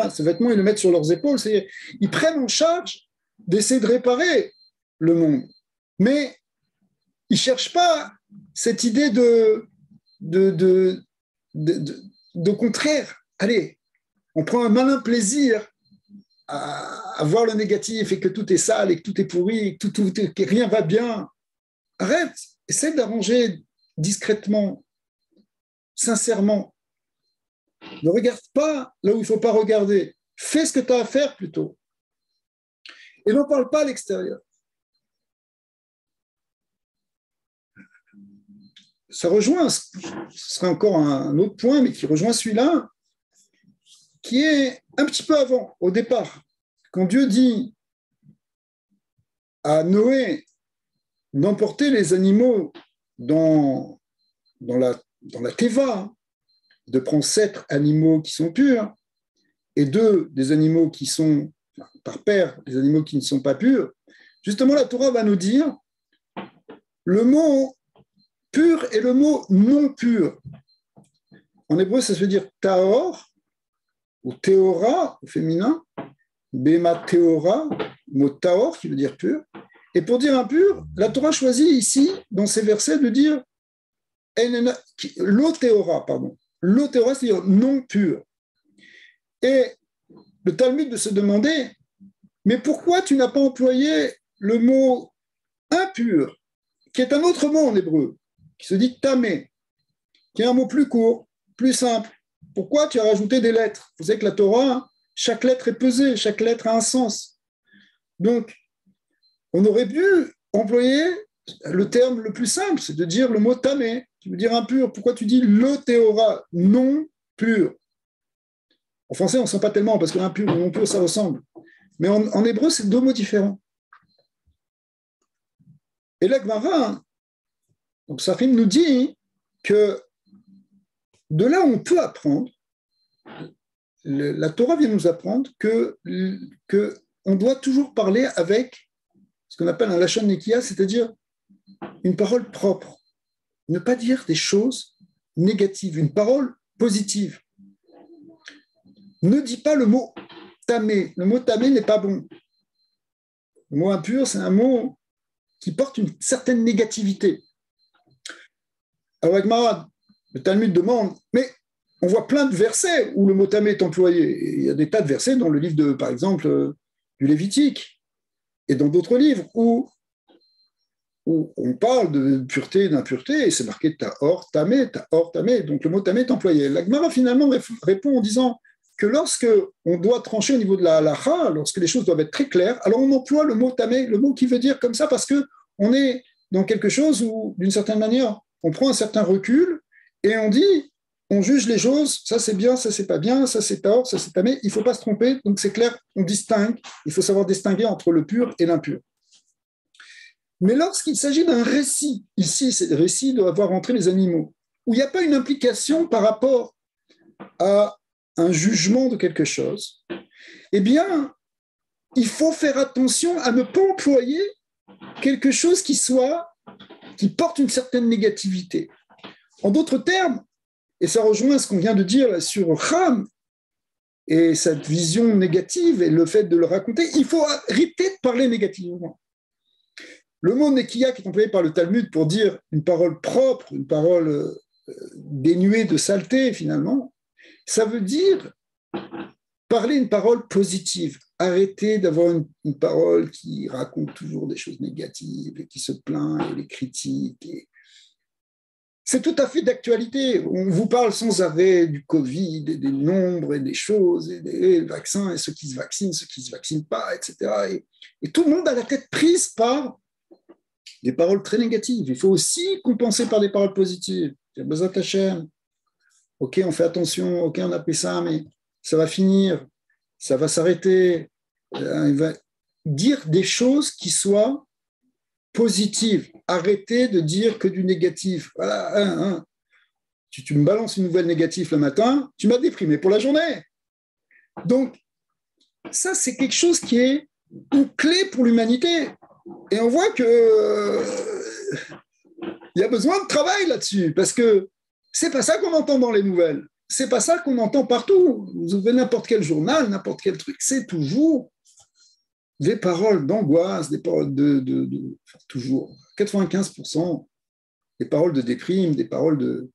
Ces vêtements, ils le mettent sur leurs épaules, c'est-à-dire ils prennent en charge d'essayer de réparer le monde. Mais ils ne cherchent pas cette idée de contraire. Allez, on prend un malin plaisir à voir le négatif et que tout est sale et que tout est pourri et que rien va bien. Arrête, essaie d'arranger discrètement, sincèrement. Ne regarde pas là où il ne faut pas regarder. Fais ce que tu as à faire plutôt. Et n'en parle pas à l'extérieur. Ça rejoint, ce sera encore un autre point, mais qui rejoint celui-là, qui est un petit peu avant, au départ. Quand Dieu dit à Noé d'emporter les animaux dans la Teva, de prendre 7 animaux qui sont purs et 2 des animaux qui sont, par paire, des animaux qui ne sont pas purs, justement la Torah va nous dire le mot pur et le mot non pur. En hébreu, ça veut dire taor ou théora au féminin, bema théora, mot taor qui veut dire pur. Et pour dire impur, la Torah choisit ici, dans ces versets, de dire l'othéora, pardon. L'othéora, c'est-à-dire non pur. Et le Talmud de se demander, mais pourquoi tu n'as pas employé le mot impur, qui est un autre mot en hébreu, qui se dit tamé. qui est un mot plus court, plus simple. Pourquoi tu as rajouté des lettres? Vous savez que la Torah, chaque lettre est pesée, chaque lettre a un sens. Donc, on aurait pu employer le terme le plus simple, c'est de dire le mot tamé. Tu veux dire impur. Pourquoi tu dis le théora, non pur? En français, on ne sent pas tellement parce que impur et non pur, ça ressemble. Mais en hébreu, c'est deux mots différents. Et la Gemara, donc Safrim nous dit que de là, on peut apprendre, la Torah vient nous apprendre que on doit toujours parler avec ce qu'on appelle un lachon nekiya, c'est-à-dire une parole propre. Ne pas dire des choses négatives, une parole positive. Ne dis pas le mot tamé. Le mot tamé n'est pas bon. Le mot impur, c'est un mot qui porte une certaine négativité. Alors, Agmarad, le Talmud demande, mais on voit plein de versets où le mot tamé est employé. Et il y a des tas de versets dans le livre, par exemple, du Lévitique et dans d'autres livres où on parle de pureté et d'impureté, et c'est marqué tahor, tamé, tahor, tamé. Donc le mot tamé est employé. La Gemara finalement répond en disant que lorsque on doit trancher au niveau de la halacha, lorsque les choses doivent être très claires, alors on emploie le mot tamé, le mot qui veut dire comme ça, parce qu'on est dans quelque chose où, d'une certaine manière, on prend un certain recul et on dit, on juge les choses, ça c'est bien, ça c'est pas bien, ça c'est tahor, ça c'est tamé, il ne faut pas se tromper, donc c'est clair, on distingue, il faut savoir distinguer entre le pur et l'impur. Mais lorsqu'il s'agit d'un récit, ici c'est le récit de voir entrer les animaux, où il n'y a pas une implication par rapport à un jugement de quelque chose, eh bien, il faut faire attention à ne pas employer quelque chose qui porte une certaine négativité. En d'autres termes, et ça rejoint ce qu'on vient de dire sur Ham et cette vision négative et le fait de le raconter, il faut arrêter de parler négativement. Le mot nekiya qui est employé par le Talmud pour dire une parole propre, une parole dénuée de saleté finalement, ça veut dire parler une parole positive. Arrêter d'avoir une parole qui raconte toujours des choses négatives et qui se plaint et les critique. C'est tout à fait d'actualité. On vous parle sans arrêt du Covid et des nombres et des choses et des vaccins et ceux qui se vaccinent, ceux qui ne se vaccinent pas, etc. Et tout le monde a la tête prise par des paroles très négatives. Il faut aussi compenser par des paroles positives. J'ai besoin de ta chaîne. Ok, on fait attention. Ok, on a pris ça, mais ça va finir. Ça va s'arrêter. Il va dire des choses qui soient positives. Arrêtez de dire que du négatif. Voilà. Tu me balances une nouvelle négative le matin, tu m'as déprimé pour la journée. Donc, ça, c'est quelque chose qui est une clé pour l'humanité. Et on voit que il y a besoin de travail là-dessus, parce que c'est pas ça qu'on entend dans les nouvelles. C'est pas ça qu'on entend partout. Vous ouvrez n'importe quel journal, n'importe quel truc, c'est toujours des paroles d'angoisse, des paroles enfin, toujours 95%, des paroles de déprime, des paroles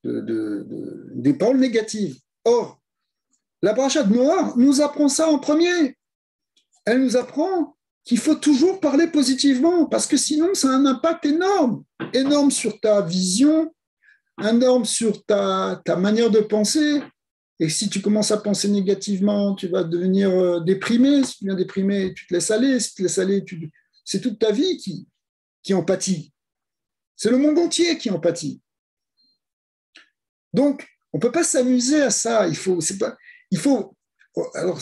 des paroles négatives. Or, la paracha de Noah nous apprend ça en premier. Elle nous apprend qu'il faut toujours parler positivement, parce que sinon, ça a un impact énorme, énorme sur ta vision, énorme sur ta manière de penser. Et si tu commences à penser négativement, tu vas devenir déprimé. Si tu viens déprimé, tu te laisses aller. Si tu te laisses aller, c'est toute ta vie qui en pâtit. C'est le monde entier qui en pâtit. Donc, on ne peut pas s'amuser à ça. Alors,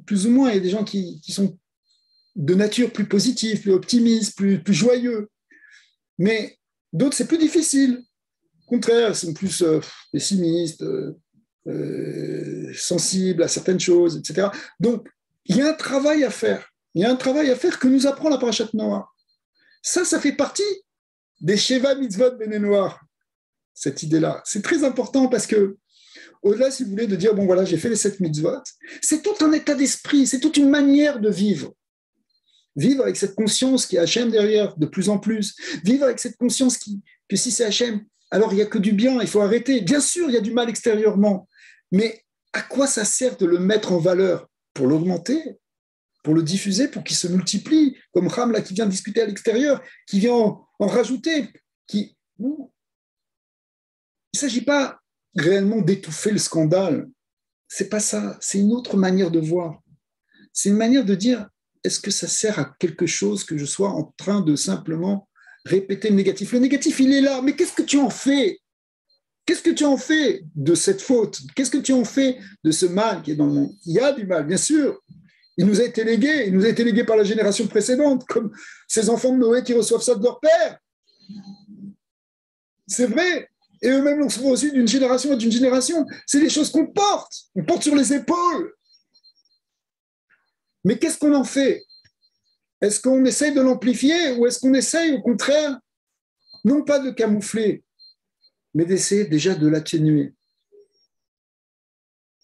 plus ou moins, il y a des gens qui sont de nature plus positive, plus optimiste, plus joyeux. Mais d'autres, c'est plus difficile. Au contraire, ils sont plus pessimistes, sensibles à certaines choses, etc. Donc, il y a un travail à faire. Il y a un travail à faire que nous apprend la parashat Noah. Ça fait partie des Sheva Mitzvot Bnei Noach, cette idée-là. C'est très important parce que, au-delà, si vous voulez, de dire, bon voilà, j'ai fait les 7 mitzvot, c'est tout un état d'esprit, c'est toute une manière de vivre. Vivre avec cette conscience qui est Hachem derrière, de plus en plus. Vivre avec cette conscience que si c'est Hachem, alors il n'y a que du bien, il faut arrêter. Bien sûr, il y a du mal extérieurement, mais à quoi ça sert de le mettre en valeur? Pour l'augmenter, pour le diffuser, pour qu'il se multiplie, comme Ram, là, qui vient discuter à l'extérieur, qui vient en rajouter, Il ne s'agit pas réellement d'étouffer le scandale. Ce n'est pas ça. C'est une autre manière de voir. C'est une manière de dire, est-ce que ça sert à quelque chose que je sois en train de simplement répéter le négatif? Le négatif, il est là, mais qu'est-ce que tu en fais? Qu'est-ce que tu en fais de cette faute? Qu'est-ce que tu en fais de ce mal qui est dans le monde? Il y a du mal, bien sûr. Il nous a été légué par la génération précédente, comme ces enfants de Noé qui reçoivent ça de leur père. C'est vrai. Et eux-mêmes l'ont reçu d'une génération à d'une génération. C'est des choses qu'on porte. On porte sur les épaules. Mais qu'est-ce qu'on en fait? Est-ce qu'on essaye de l'amplifier ou est-ce qu'on essaye, au contraire, non pas de camoufler, mais d'essayer déjà de l'atténuer?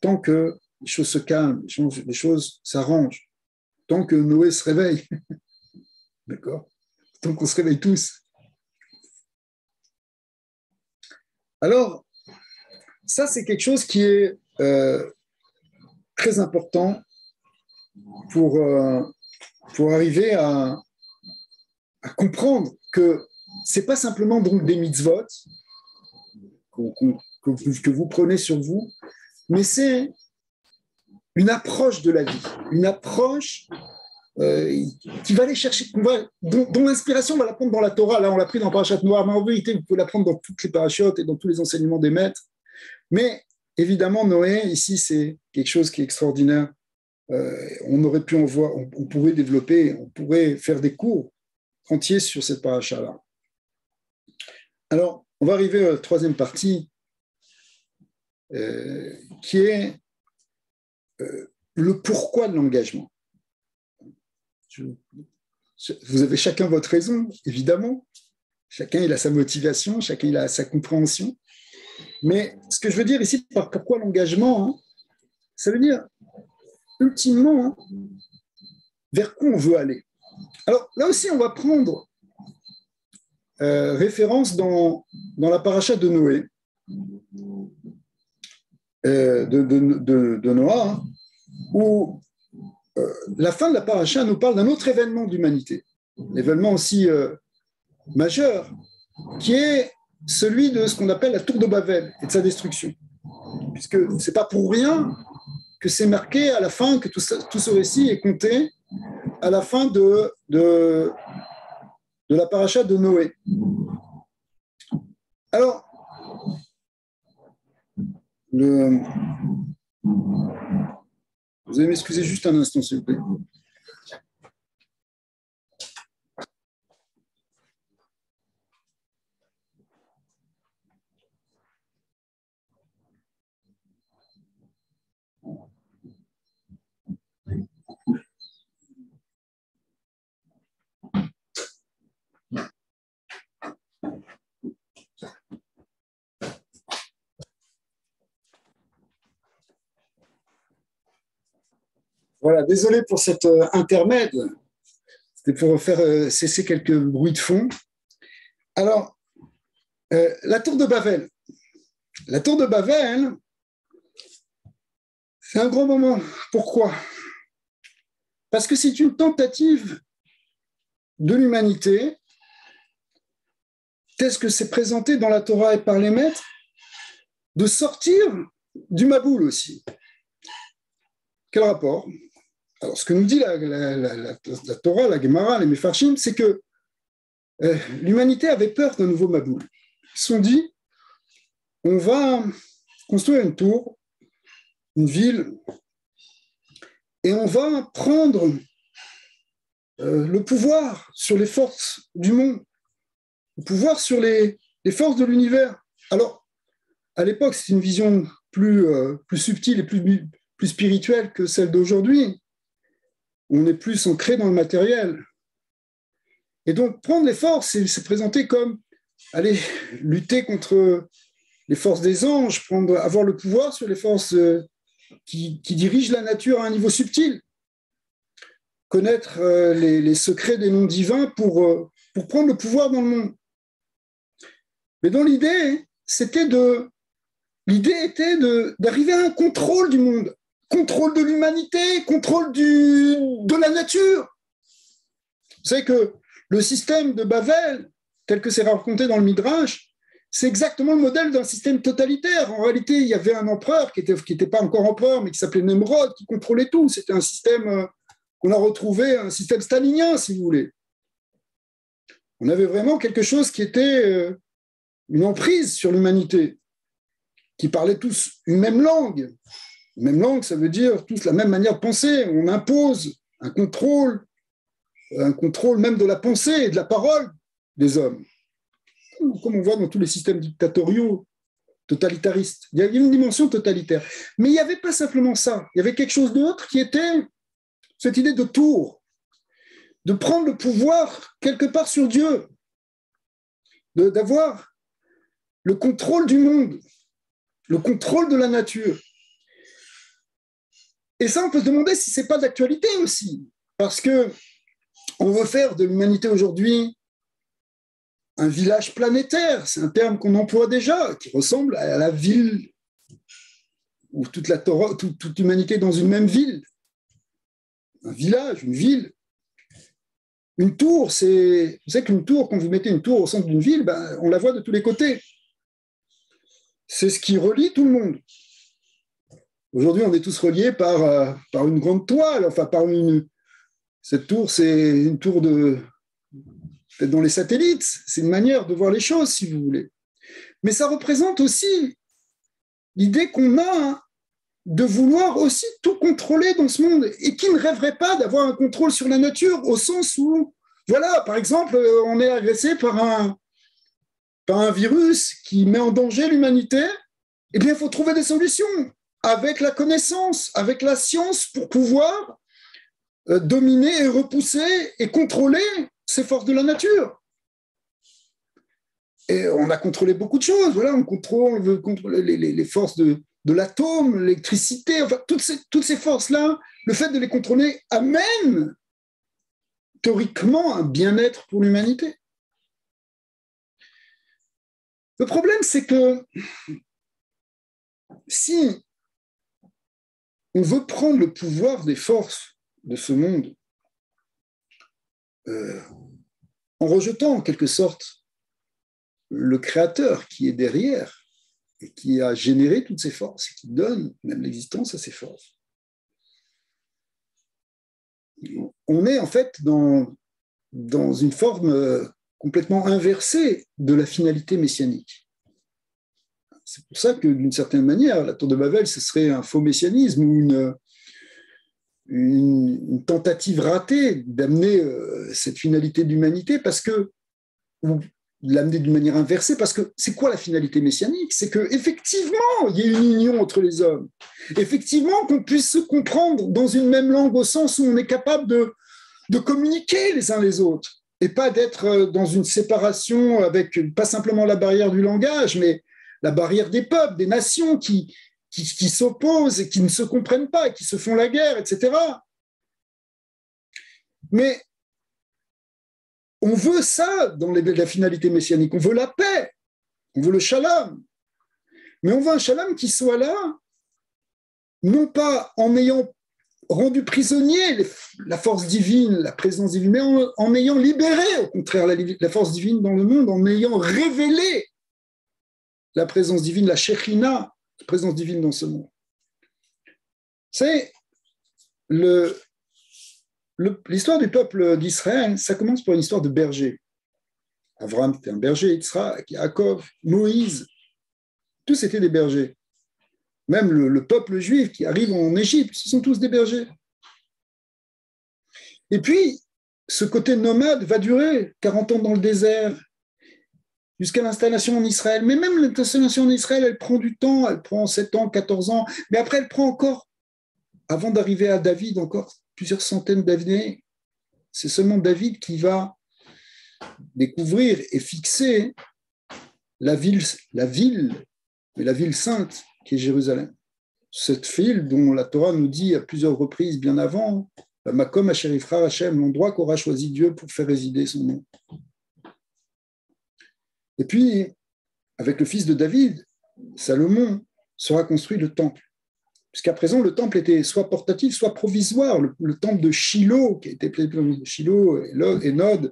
Tant que les choses se calment, les choses s'arrangent, tant que Noé se réveille, d'accord? Tant qu'on se réveille tous. Alors, ça, c'est quelque chose qui est très important pour arriver à comprendre que ce n'est pas simplement donc des mitzvot que vous prenez sur vous, mais c'est une approche de la vie, une approche qui va aller chercher, dont l'inspiration, on va la prendre dans la Torah. Là, on l'a pris dans Parashat Noach, mais en vérité, vous pouvez la prendre dans toutes les parashotes et dans tous les enseignements des maîtres. Mais évidemment, Noé, ici, c'est quelque chose qui est extraordinaire. On aurait pu en voir, on pourrait développer, on pourrait faire des cours entiers sur cette paracha-là. Alors, on va arriver à la troisième partie, qui est le pourquoi de l'engagement. Vous avez chacun votre raison, évidemment. Chacun il a sa motivation, chacun il a sa compréhension. Mais ce que je veux dire ici, par pourquoi l'engagement, ça veut dire, ultimement, vers quoi on veut aller. Alors, là aussi, on va prendre référence dans la paracha de Noé, de Noah, où la fin de la paracha nous parle d'un autre événement de l'humanité, un événement aussi majeur, qui est celui de ce qu'on appelle la tour de Babel et de sa destruction. Puisque ce n'est pas pour rien que c'est marqué à la fin, que tout ce récit est compté à la fin de la paracha de Noé. Alors, vous allez m'excuser juste un instant, s'il vous plaît. Voilà, désolé pour cet intermède. C'était pour faire cesser quelques bruits de fond. Alors, la tour de Babel. La tour de Babel, c'est un grand moment. Pourquoi? Parce que c'est une tentative de l'humanité, tel que c'est présenté dans la Torah et par les maîtres, de sortir du Maboul aussi. Quel rapport? Alors, ce que nous dit la Torah, la Gemara, les Mefarshim, c'est que l'humanité avait peur d'un nouveau Maboul. Ils se sont dit, on va construire une tour, une ville, et on va prendre le pouvoir sur les forces du monde, le pouvoir sur les forces de l'univers. Alors, à l'époque, c'est une vision plus subtile et plus spirituelle que celle d'aujourd'hui. On est plus ancré dans le matériel. Et donc, prendre les forces, c'est présenté comme aller lutter contre les forces des anges, avoir le pouvoir sur les forces qui dirigent la nature à un niveau subtil, connaître les secrets des noms divins pour prendre le pouvoir dans le monde. Mais dans l'idée était d'arriver à un contrôle du monde, contrôle de l'humanité, contrôle de la nature. Vous savez que le système de Babel, tel que c'est raconté dans le Midrash, c'est exactement le modèle d'un système totalitaire. En réalité, il y avait un empereur qui n'était pas encore empereur, mais qui s'appelait Nemrod, qui contrôlait tout. C'était un système qu'on a retrouvé, un système stalinien, si vous voulez. On avait vraiment quelque chose qui était une emprise sur l'humanité, qui parlaient tous une même langue. Une même langue, ça veut dire tous la même manière de penser. On impose un contrôle même de la pensée et de la parole des hommes, comme on voit dans tous les systèmes dictatoriaux, totalitaristes. Il y a une dimension totalitaire. Mais il n'y avait pas simplement ça. Il y avait quelque chose d'autre qui était cette idée de tour, de prendre le pouvoir quelque part sur Dieu, d'avoir le contrôle du monde, le contrôle de la nature. Et ça, on peut se demander si ce n'est pas d'actualité aussi, parce qu'on veut faire de l'humanité aujourd'hui un village planétaire, c'est un terme qu'on emploie déjà, qui ressemble à la ville, où toute l'humanité est dans une même ville. Un village, une ville. Une tour, vous savez qu'une tour, quand vous mettez une tour au centre d'une ville, on la voit de tous les côtés. C'est ce qui relie tout le monde. Aujourd'hui, on est tous reliés par une grande toile, enfin cette tour, c'est une tour peut-être dans les satellites, c'est une manière de voir les choses, si vous voulez. Mais ça représente aussi l'idée qu'on a de vouloir aussi tout contrôler dans ce monde, et qui ne rêverait pas d'avoir un contrôle sur la nature, au sens où, voilà, par exemple, on est agressé par un virus qui met en danger l'humanité, eh bien, il faut trouver des solutions avec la connaissance, avec la science, pour pouvoir dominer et repousser et contrôler ces forces de la nature. Et on a contrôlé beaucoup de choses. Voilà, on veut contrôler les forces de l'atome, l'électricité, enfin, toutes ces forces-là, le fait de les contrôler amène théoriquement un bien-être pour l'humanité. Le problème, c'est que si on veut prendre le pouvoir des forces de ce monde, en rejetant en quelque sorte le créateur qui est derrière et qui a généré toutes ces forces et qui donne même l'existence à ces forces, on est en fait dans une forme complètement inversée de la finalité messianique. C'est pour ça que, d'une certaine manière, la tour de Babel, ce serait un faux messianisme ou une tentative ratée d'amener cette finalité d'humanité, ou de l'amener d'une manière inversée, parce que c'est quoi la finalité messianique? C'est qu'effectivement, il y ait une union entre les hommes. Effectivement, qu'on puisse se comprendre dans une même langue, au sens où on est capable de communiquer les uns les autres, et pas d'être dans une séparation avec pas simplement la barrière du langage, mais la barrière des peuples, des nations qui s'opposent et qui ne se comprennent pas, qui se font la guerre, etc. Mais on veut ça dans la finalité messianique, on veut la paix, on veut le shalom, mais on veut un shalom qui soit là, non pas en ayant rendu prisonnier la force divine, la présence divine, mais en ayant libéré, au contraire, la force divine dans le monde, en ayant révélé la présence divine, la Shekhinah, la présence divine dans ce monde. C'est l'histoire du peuple d'Israël, ça commence par une histoire de berger. Abraham était un berger, Yitzhak, Yaakov, Moïse, tous étaient des bergers. Même le peuple juif qui arrive en Égypte, ce sont tous des bergers. Et puis, ce côté nomade va durer 40 ans dans le désert, jusqu'à l'installation en Israël. Mais même l'installation en Israël, elle prend du temps, elle prend 7 ans, 14 ans, mais après, elle prend encore, avant d'arriver à David, encore plusieurs centaines d'années. C'est seulement David qui va découvrir et fixer la ville sainte qui est Jérusalem. Cette ville dont la Torah nous dit à plusieurs reprises bien avant, Makom Asher Yifrar Hashem, l'endroit qu'aura choisi Dieu pour faire résider son nom. Et puis, avec le fils de David, Salomon, sera construit le temple. Jusqu'à présent, le temple était soit portatif, soit provisoire. Le temple de Shiloh, qui a été appelé Shiloh et Nod,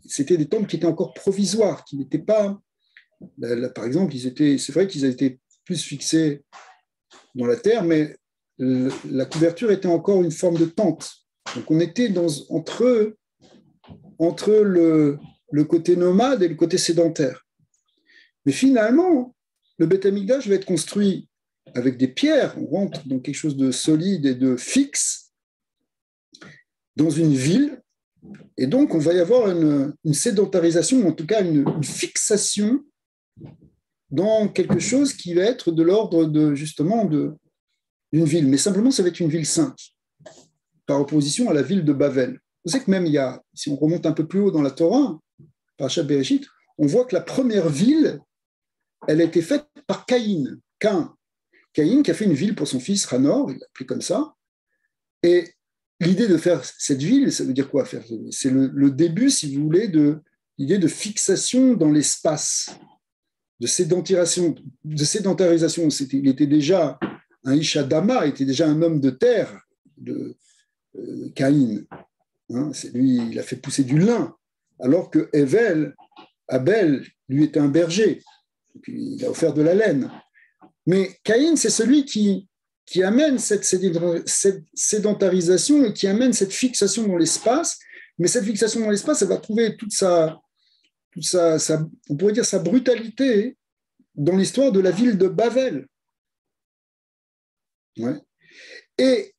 c'était des temples qui étaient encore provisoires, qui n'étaient pas Par exemple, c'est vrai qu'ils étaient plus fixés dans la terre, mais la couverture était encore une forme de tente. Donc on était entre le côté nomade et le côté sédentaire. Mais finalement, le Beth Amikdash va être construit avec des pierres. On rentre dans quelque chose de solide et de fixe dans une ville. Et donc, on va y avoir une sédentarisation, ou en tout cas une fixation dans quelque chose qui va être de l'ordre d'une ville. Mais simplement, ça va être une ville sainte, par opposition à la ville de Bavel. Vous savez que même si on remonte un peu plus haut dans la Torah, Parashat Bereshit, on voit que la première ville, elle a été faite par Caïn. Caïn qui a fait une ville pour son fils Hanor, il l'a appelé comme ça. Et l'idée de faire cette ville, ça veut dire quoi faire? C'est le début, si vous voulez, de l'idée de fixation dans l'espace, de sédentarisation. Il était déjà un Ish Adama, il était déjà un homme de terre, de Caïn. Hein, c'est lui, il a fait pousser du lin, alors que Abel, lui était un berger. Et puis, il a offert de la laine. Mais Caïn, c'est celui qui amène cette sédentarisation et qui amène cette fixation dans l'espace. Mais cette fixation dans l'espace, elle va trouver toute sa, on pourrait dire sa brutalité dans l'histoire de la ville de Bavel. Ouais. Et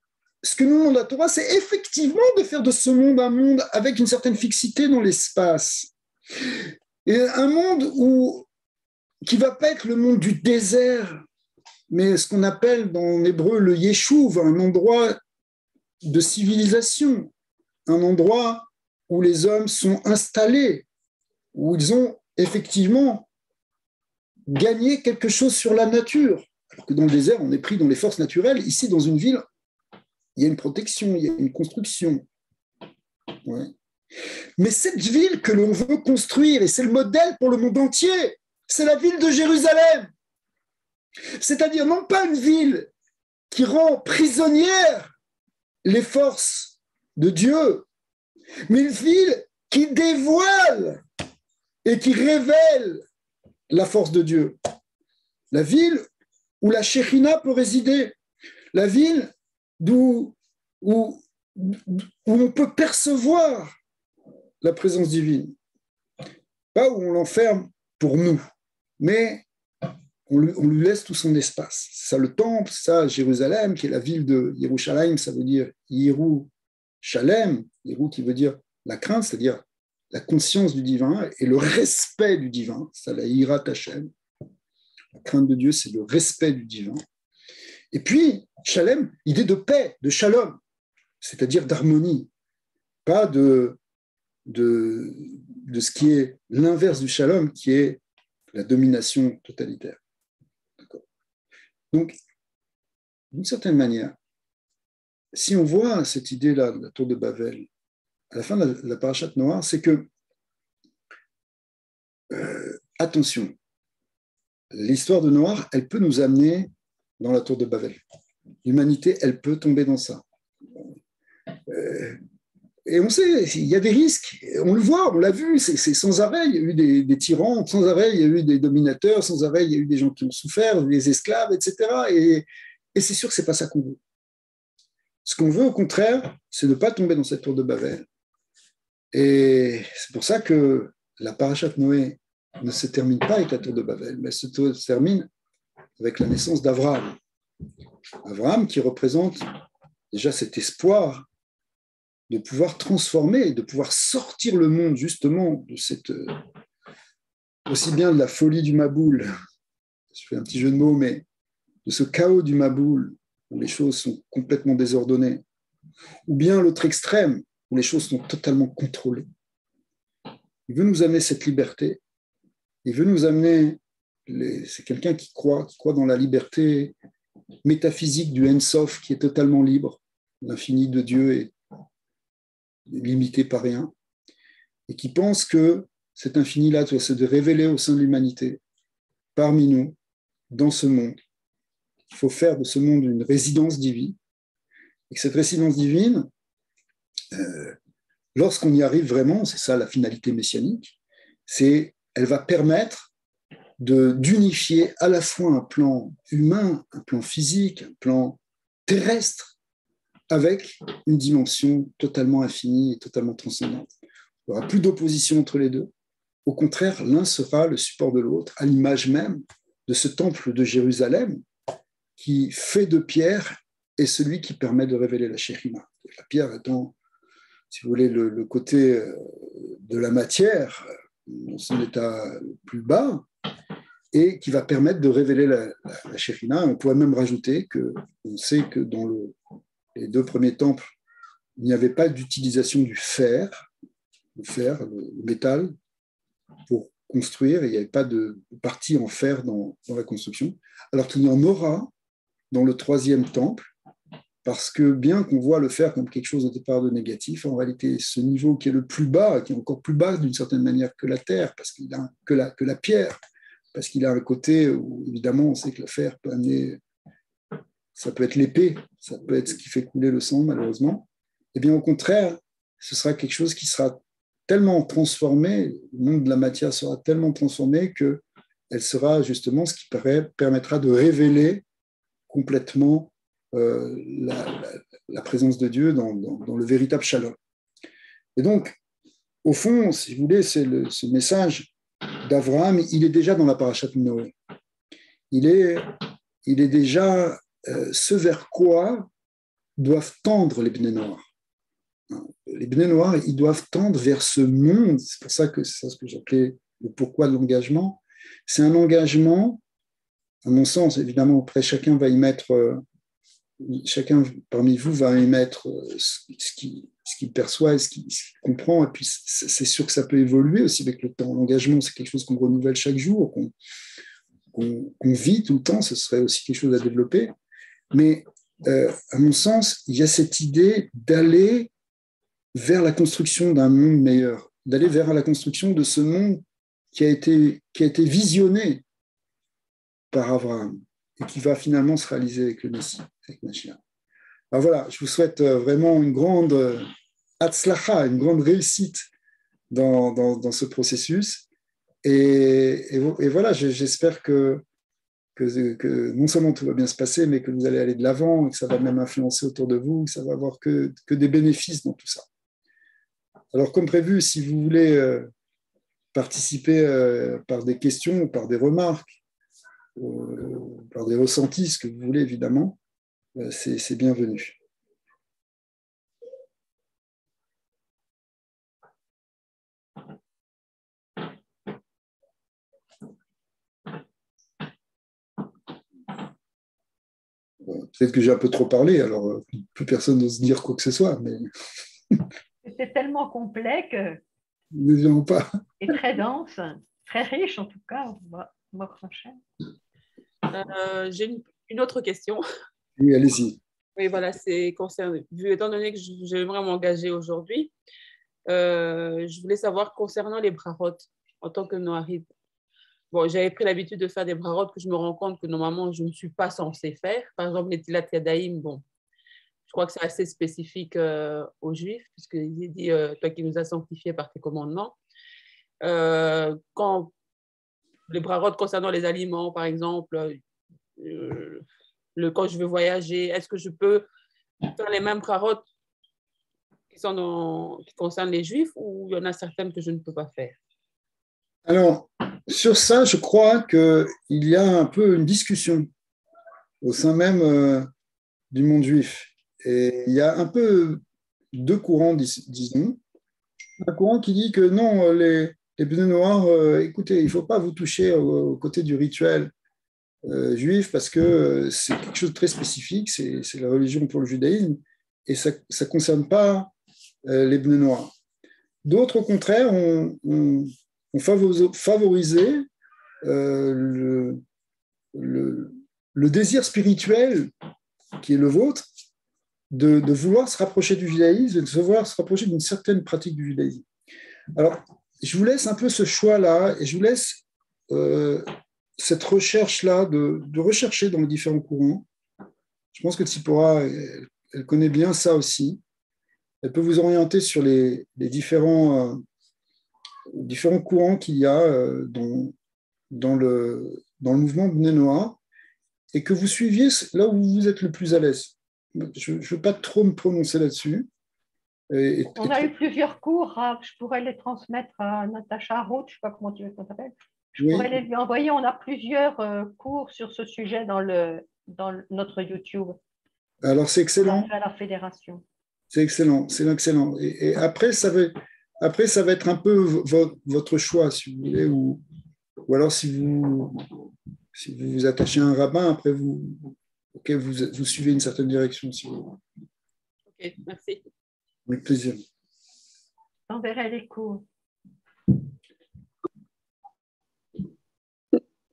ce que nous demande la Torah, c'est effectivement de faire de ce monde un monde avec une certaine fixité dans l'espace. Et un monde qui ne va pas être le monde du désert, mais ce qu'on appelle dans l'hébreu le Yeshuv, un endroit de civilisation, un endroit où les hommes sont installés, où ils ont effectivement gagné quelque chose sur la nature. Alors que dans le désert, on est pris dans les forces naturelles. Ici, dans une ville, il y a une protection, il y a une construction. Ouais. Mais cette ville que l'on veut construire, et c'est le modèle pour le monde entier, c'est la ville de Jérusalem. C'est-à-dire non pas une ville qui rend prisonnières les forces de Dieu, mais une ville qui dévoile et qui révèle la force de Dieu. La ville où la Shekhinah peut résider. La ville où on peut percevoir la présence divine. Pas où on l'enferme pour nous, mais on lui laisse tout son espace. C'est ça le temple, c'est ça Jérusalem, qui est la ville de Yerushalayim, ça veut dire Yerou Shalem, Yerou qui veut dire la crainte, c'est-à-dire la conscience du divin et le respect du divin, ça la Hirat Hashem. La crainte de Dieu, c'est le respect du divin. Et puis, Shalem, idée de paix, de shalom, c'est-à-dire d'harmonie, pas de ce qui est l'inverse du shalom, qui est la domination totalitaire. D'accord. Donc, d'une certaine manière, si on voit cette idée-là de la tour de Babel, à la fin de la parashat Noach, c'est que, attention, l'histoire de Noach, elle peut nous amener dans la tour de Babel. L'humanité, elle peut tomber dans ça. Et on sait, il y a des risques, on le voit, on l'a vu, c'est sans arrêt, il y a eu des tyrans, sans arrêt, il y a eu des dominateurs, sans arrêt, il y a eu des gens qui ont souffert, des esclaves, etc. Et c'est sûr que ce n'est pas ça qu'on veut. Ce qu'on veut, au contraire, c'est de ne pas tomber dans cette tour de Babel. Et c'est pour ça que la parashat Noé ne se termine pas avec la tour de Babel, mais se termine avec la naissance d'Abraham. Abraham qui représente déjà cet espoir de pouvoir transformer, de pouvoir sortir le monde justement de cette, aussi bien de la folie du Maboul, je fais un petit jeu de mots, mais de ce chaos du Maboul, où les choses sont complètement désordonnées, ou bien l'autre extrême, où les choses sont totalement contrôlées. Il veut nous amener cette liberté, il veut nous amener, c'est quelqu'un qui croit dans la liberté métaphysique du Ein-Sof, qui est totalement libre, l'infini de Dieu est limité par rien, et qui pense que cet infini-là doit se révéler au sein de l'humanité, parmi nous, dans ce monde. Il faut faire de ce monde une résidence divine, et que cette résidence divine, lorsqu'on y arrive vraiment, c'est ça la finalité messianique, elle va permettre d'unifier à la fois un plan humain, un plan physique, un plan terrestre, avec une dimension totalement infinie et totalement transcendante. Il n'y aura plus d'opposition entre les deux. Au contraire, l'un sera le support de l'autre, à l'image même de ce temple de Jérusalem qui, fait de pierre, est celui qui permet de révéler la Shekhinah. La pierre étant, si vous voulez, le côté de la matière, dans son état plus bas, et qui va permettre de révéler la Shekhinah. On pourrait même rajouter qu'on sait que dans les deux premiers temples, il n'y avait pas d'utilisation du fer, le métal, pour construire, et il n'y avait pas de partie en fer dans la construction, alors qu'il y en aura dans le troisième temple, parce que bien qu'on voit le fer comme quelque chose au départ de négatif, en réalité, ce niveau qui est le plus bas, qui est encore plus bas d'une certaine manière que la terre, parce qu'il a que la pierre, parce qu'il a un côté où, évidemment, on sait que le fer peut amener, ça peut être l'épée, ça peut être ce qui fait couler le sang, malheureusement. Eh bien, au contraire, ce sera quelque chose qui sera tellement transformé, le monde de la matière sera tellement transformé qu'elle sera justement ce qui permettra de révéler complètement la présence de Dieu dans le véritable shalom. Et donc, au fond, si vous voulez, ce message d'Abraham, il est déjà dans la parashat Noé. Il est déjà ce vers quoi doivent tendre les Bnei Noach. Les Bnei Noach, ils doivent tendre vers ce monde. C'est pour ça que c'est ça ce que j'appelais le pourquoi de l'engagement. C'est un engagement, à mon sens, évidemment, après chacun parmi vous va émettre ce qu'il perçoit et ce qu'il comprend. Et puis, c'est sûr que ça peut évoluer aussi avec le temps. L'engagement, c'est quelque chose qu'on renouvelle chaque jour, qu'on vit tout le temps. Ce serait aussi quelque chose à développer. Mais, à mon sens, il y a cette idée d'aller vers la construction d'un monde meilleur, d'aller vers la construction de ce monde qui a été visionné par Abraham et qui va finalement se réaliser avec le Messie, avec Mashiach. Alors voilà, je vous souhaite vraiment une grande hatzlacha, une grande réussite dans ce processus. Et voilà, j'espère que non seulement tout va bien se passer, mais que vous allez aller de l'avant, et que ça va même influencer autour de vous, que ça va avoir que des bénéfices dans tout ça. Alors, comme prévu, si vous voulez participer par des questions ou par des remarques, par des ressentis, ce que vous voulez, évidemment, c'est bienvenu. Peut-être que j'ai un peu trop parlé, alors plus personne n'ose dire quoi que ce soit, mais... C'était tellement complet que... Ne viens pas. Et très dense, très riche en tout cas. On va franchir. J'ai une autre question. Oui, allez-y. Oui, voilà, c'est concerné. Étant donné que j'aimerais m'engager aujourd'hui, je voulais savoir concernant les brachot en tant que noahide. Bon, j'avais pris l'habitude de faire des brachot que je me rends compte que normalement, je ne suis pas censée faire. Par exemple, les tilat yadaïm, bon, je crois que c'est assez spécifique aux Juifs, puisqu'il est dit, toi qui nous as sanctifiés par tes commandements. Quand les brachot concernant les aliments, par exemple, quand je veux voyager, est-ce que je peux faire les mêmes brachot qui concernent les Juifs ou il y en a certaines que je ne peux pas faire? Alors, sur ça, je crois qu'il y a un peu une discussion au sein même du monde juif. Et il y a un peu deux courants, disons. Un courant qui dit que non, les Bnei Noach, écoutez, il ne faut pas vous toucher au côté du rituel juif parce que c'est quelque chose de très spécifique, c'est la religion pour le judaïsme, et ça ne concerne pas les Bnei Noach. D'autres, au contraire, ont favorisé le désir spirituel qui est le vôtre, de vouloir se rapprocher du judaïsme et de vouloir se rapprocher d'une certaine pratique du judaïsme. Alors, je vous laisse un peu ce choix-là et je vous laisse cette recherche-là de rechercher dans les différents courants. Je pense que Tzipora, elle connaît bien ça aussi. Elle peut vous orienter sur les différents courants qu'il y a dans le mouvement Bnei Noach et que vous suiviez là où vous êtes le plus à l'aise. Je ne veux pas trop me prononcer là-dessus. On a eu plusieurs cours, hein. Je pourrais les transmettre à Natacha Roth, je ne sais pas comment tu veux qu'on t'appelle. Je pourrais les lui envoyer. On a plusieurs cours sur ce sujet dans notre YouTube. Alors, c'est excellent. On a fait à la fédération. C'est excellent, c'est excellent. Et après, ça va être un peu votre choix, si vous voulez, ou alors si vous vous attachez à un rabbin, après vous suivez une certaine direction, si vous voulez. Ok, merci. Avec plaisir. J'enverrai les cours.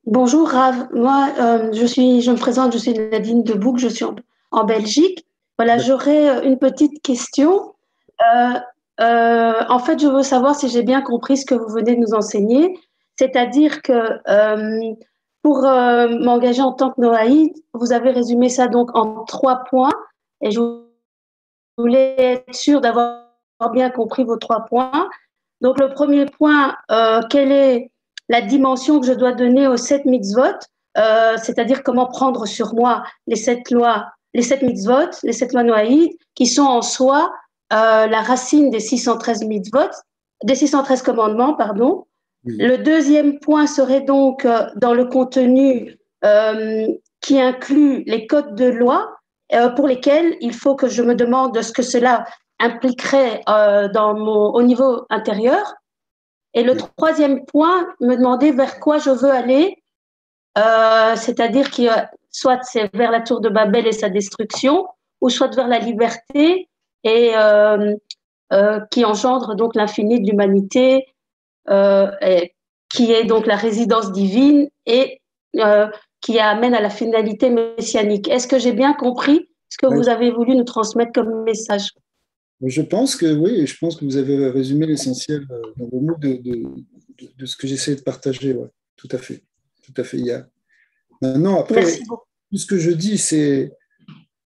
Bonjour Rav, moi je me présente, je suis Nadine de Bouc, je suis en Belgique. Voilà, j'aurais une petite question. En fait, je veux savoir si j'ai bien compris ce que vous venez de nous enseigner, c'est-à-dire que pour m'engager en tant que Noaïd, vous avez résumé ça donc en 3 points et je voulais être sûre d'avoir bien compris vos 3 points. Donc le premier point, quelle est la dimension que je dois donner aux 7 mitzvot, c'est-à-dire comment prendre sur moi les 7 lois, les 7 mitzvot, les 7 lois noaïdes, qui sont en soi la racine des 613 mitzvot, des 613 commandements, pardon. Oui. Le deuxième point serait donc dans le contenu qui inclut les codes de loi pour lesquels il faut que je me demande ce que cela impliquerait au niveau intérieur. Et le troisième point, me demander vers quoi je veux aller, c'est-à-dire que soit c'est vers la tour de Babel et sa destruction, ou soit vers la liberté et qui engendre donc l'infini de l'humanité, qui est donc la résidence divine et qui amène à la finalité messianique. Est-ce que j'ai bien compris ce que vous avez voulu nous transmettre comme message? Je pense que oui, je pense que vous avez résumé l'essentiel dans vos mots de ce que j'essaie de partager. Ouais, tout à fait. Tout à fait. Maintenant, après, tout ce que je dis, c'est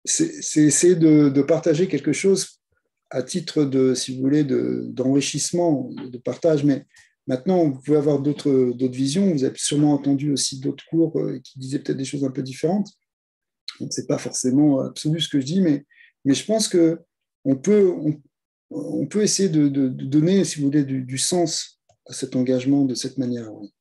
essayer de partager quelque chose à titre de, si vous voulez, d'enrichissement, de partage. Mais maintenant, vous pouvez avoir d'autres visions. Vous avez sûrement entendu aussi d'autres cours qui disaient peut-être des choses un peu différentes. Donc, ce n'est pas forcément absolu ce que je dis, mais je pense que on peut essayer de donner, si vous voulez, du sens à cet engagement de cette manière. Oui.